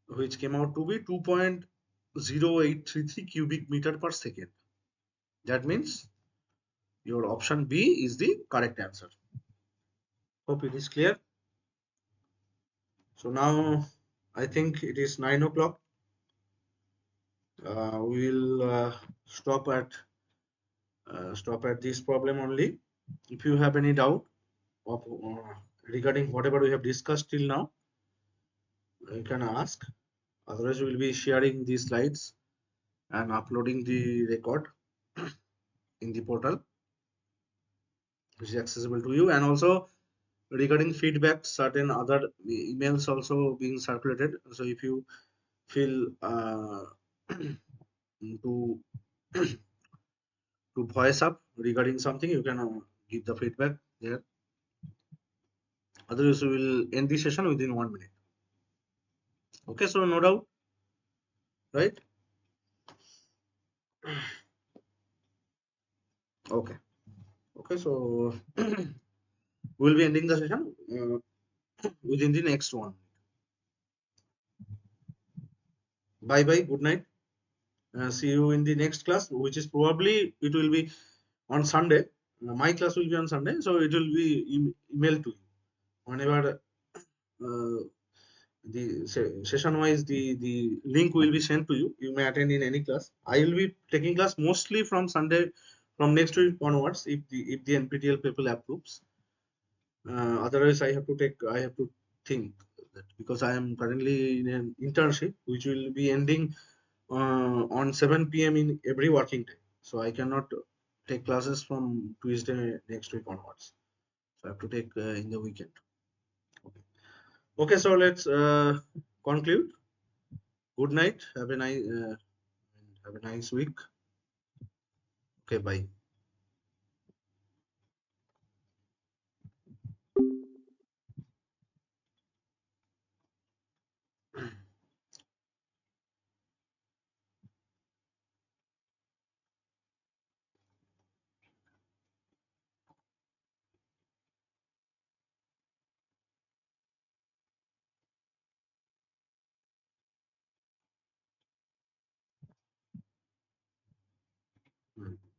which came out to be 2.0833 cubic meter per second. That means your option B is the correct answer. Hope it is clear. So now I think it is 9 o'clock. We will stop at this problem only. If you have any doubt of, regarding whatever we have discussed till now, you can ask. Otherwise, we will be sharing these slides and uploading the record in the portal, which is accessible to you. And also, regarding feedback, certain other emails also being circulated. So if you feel to to voice up regarding something, you can give the feedback there. Otherwise, we will end the session within 1 minute. Okay, so no doubt, right? Okay, okay. So we'll be ending the session within the next one. Bye bye. Good night. See you in the next class, which is probably it will be on Sunday. My class will be on Sunday, so it will be emailed to you whenever the session wise the link will be sent to you. You may attend in any class. I will be taking class mostly from Sunday, from next week onwards, if the NPTEL people approves. Otherwise, I have to think that, because I am currently in an internship which will be ending on 7 p.m. in every working day. So I cannot take classes from Tuesday next week onwards. So I have to take in the weekend. Okay. Okay. So let's conclude. Good night. Have a nice week. Okay. Bye. Hmm.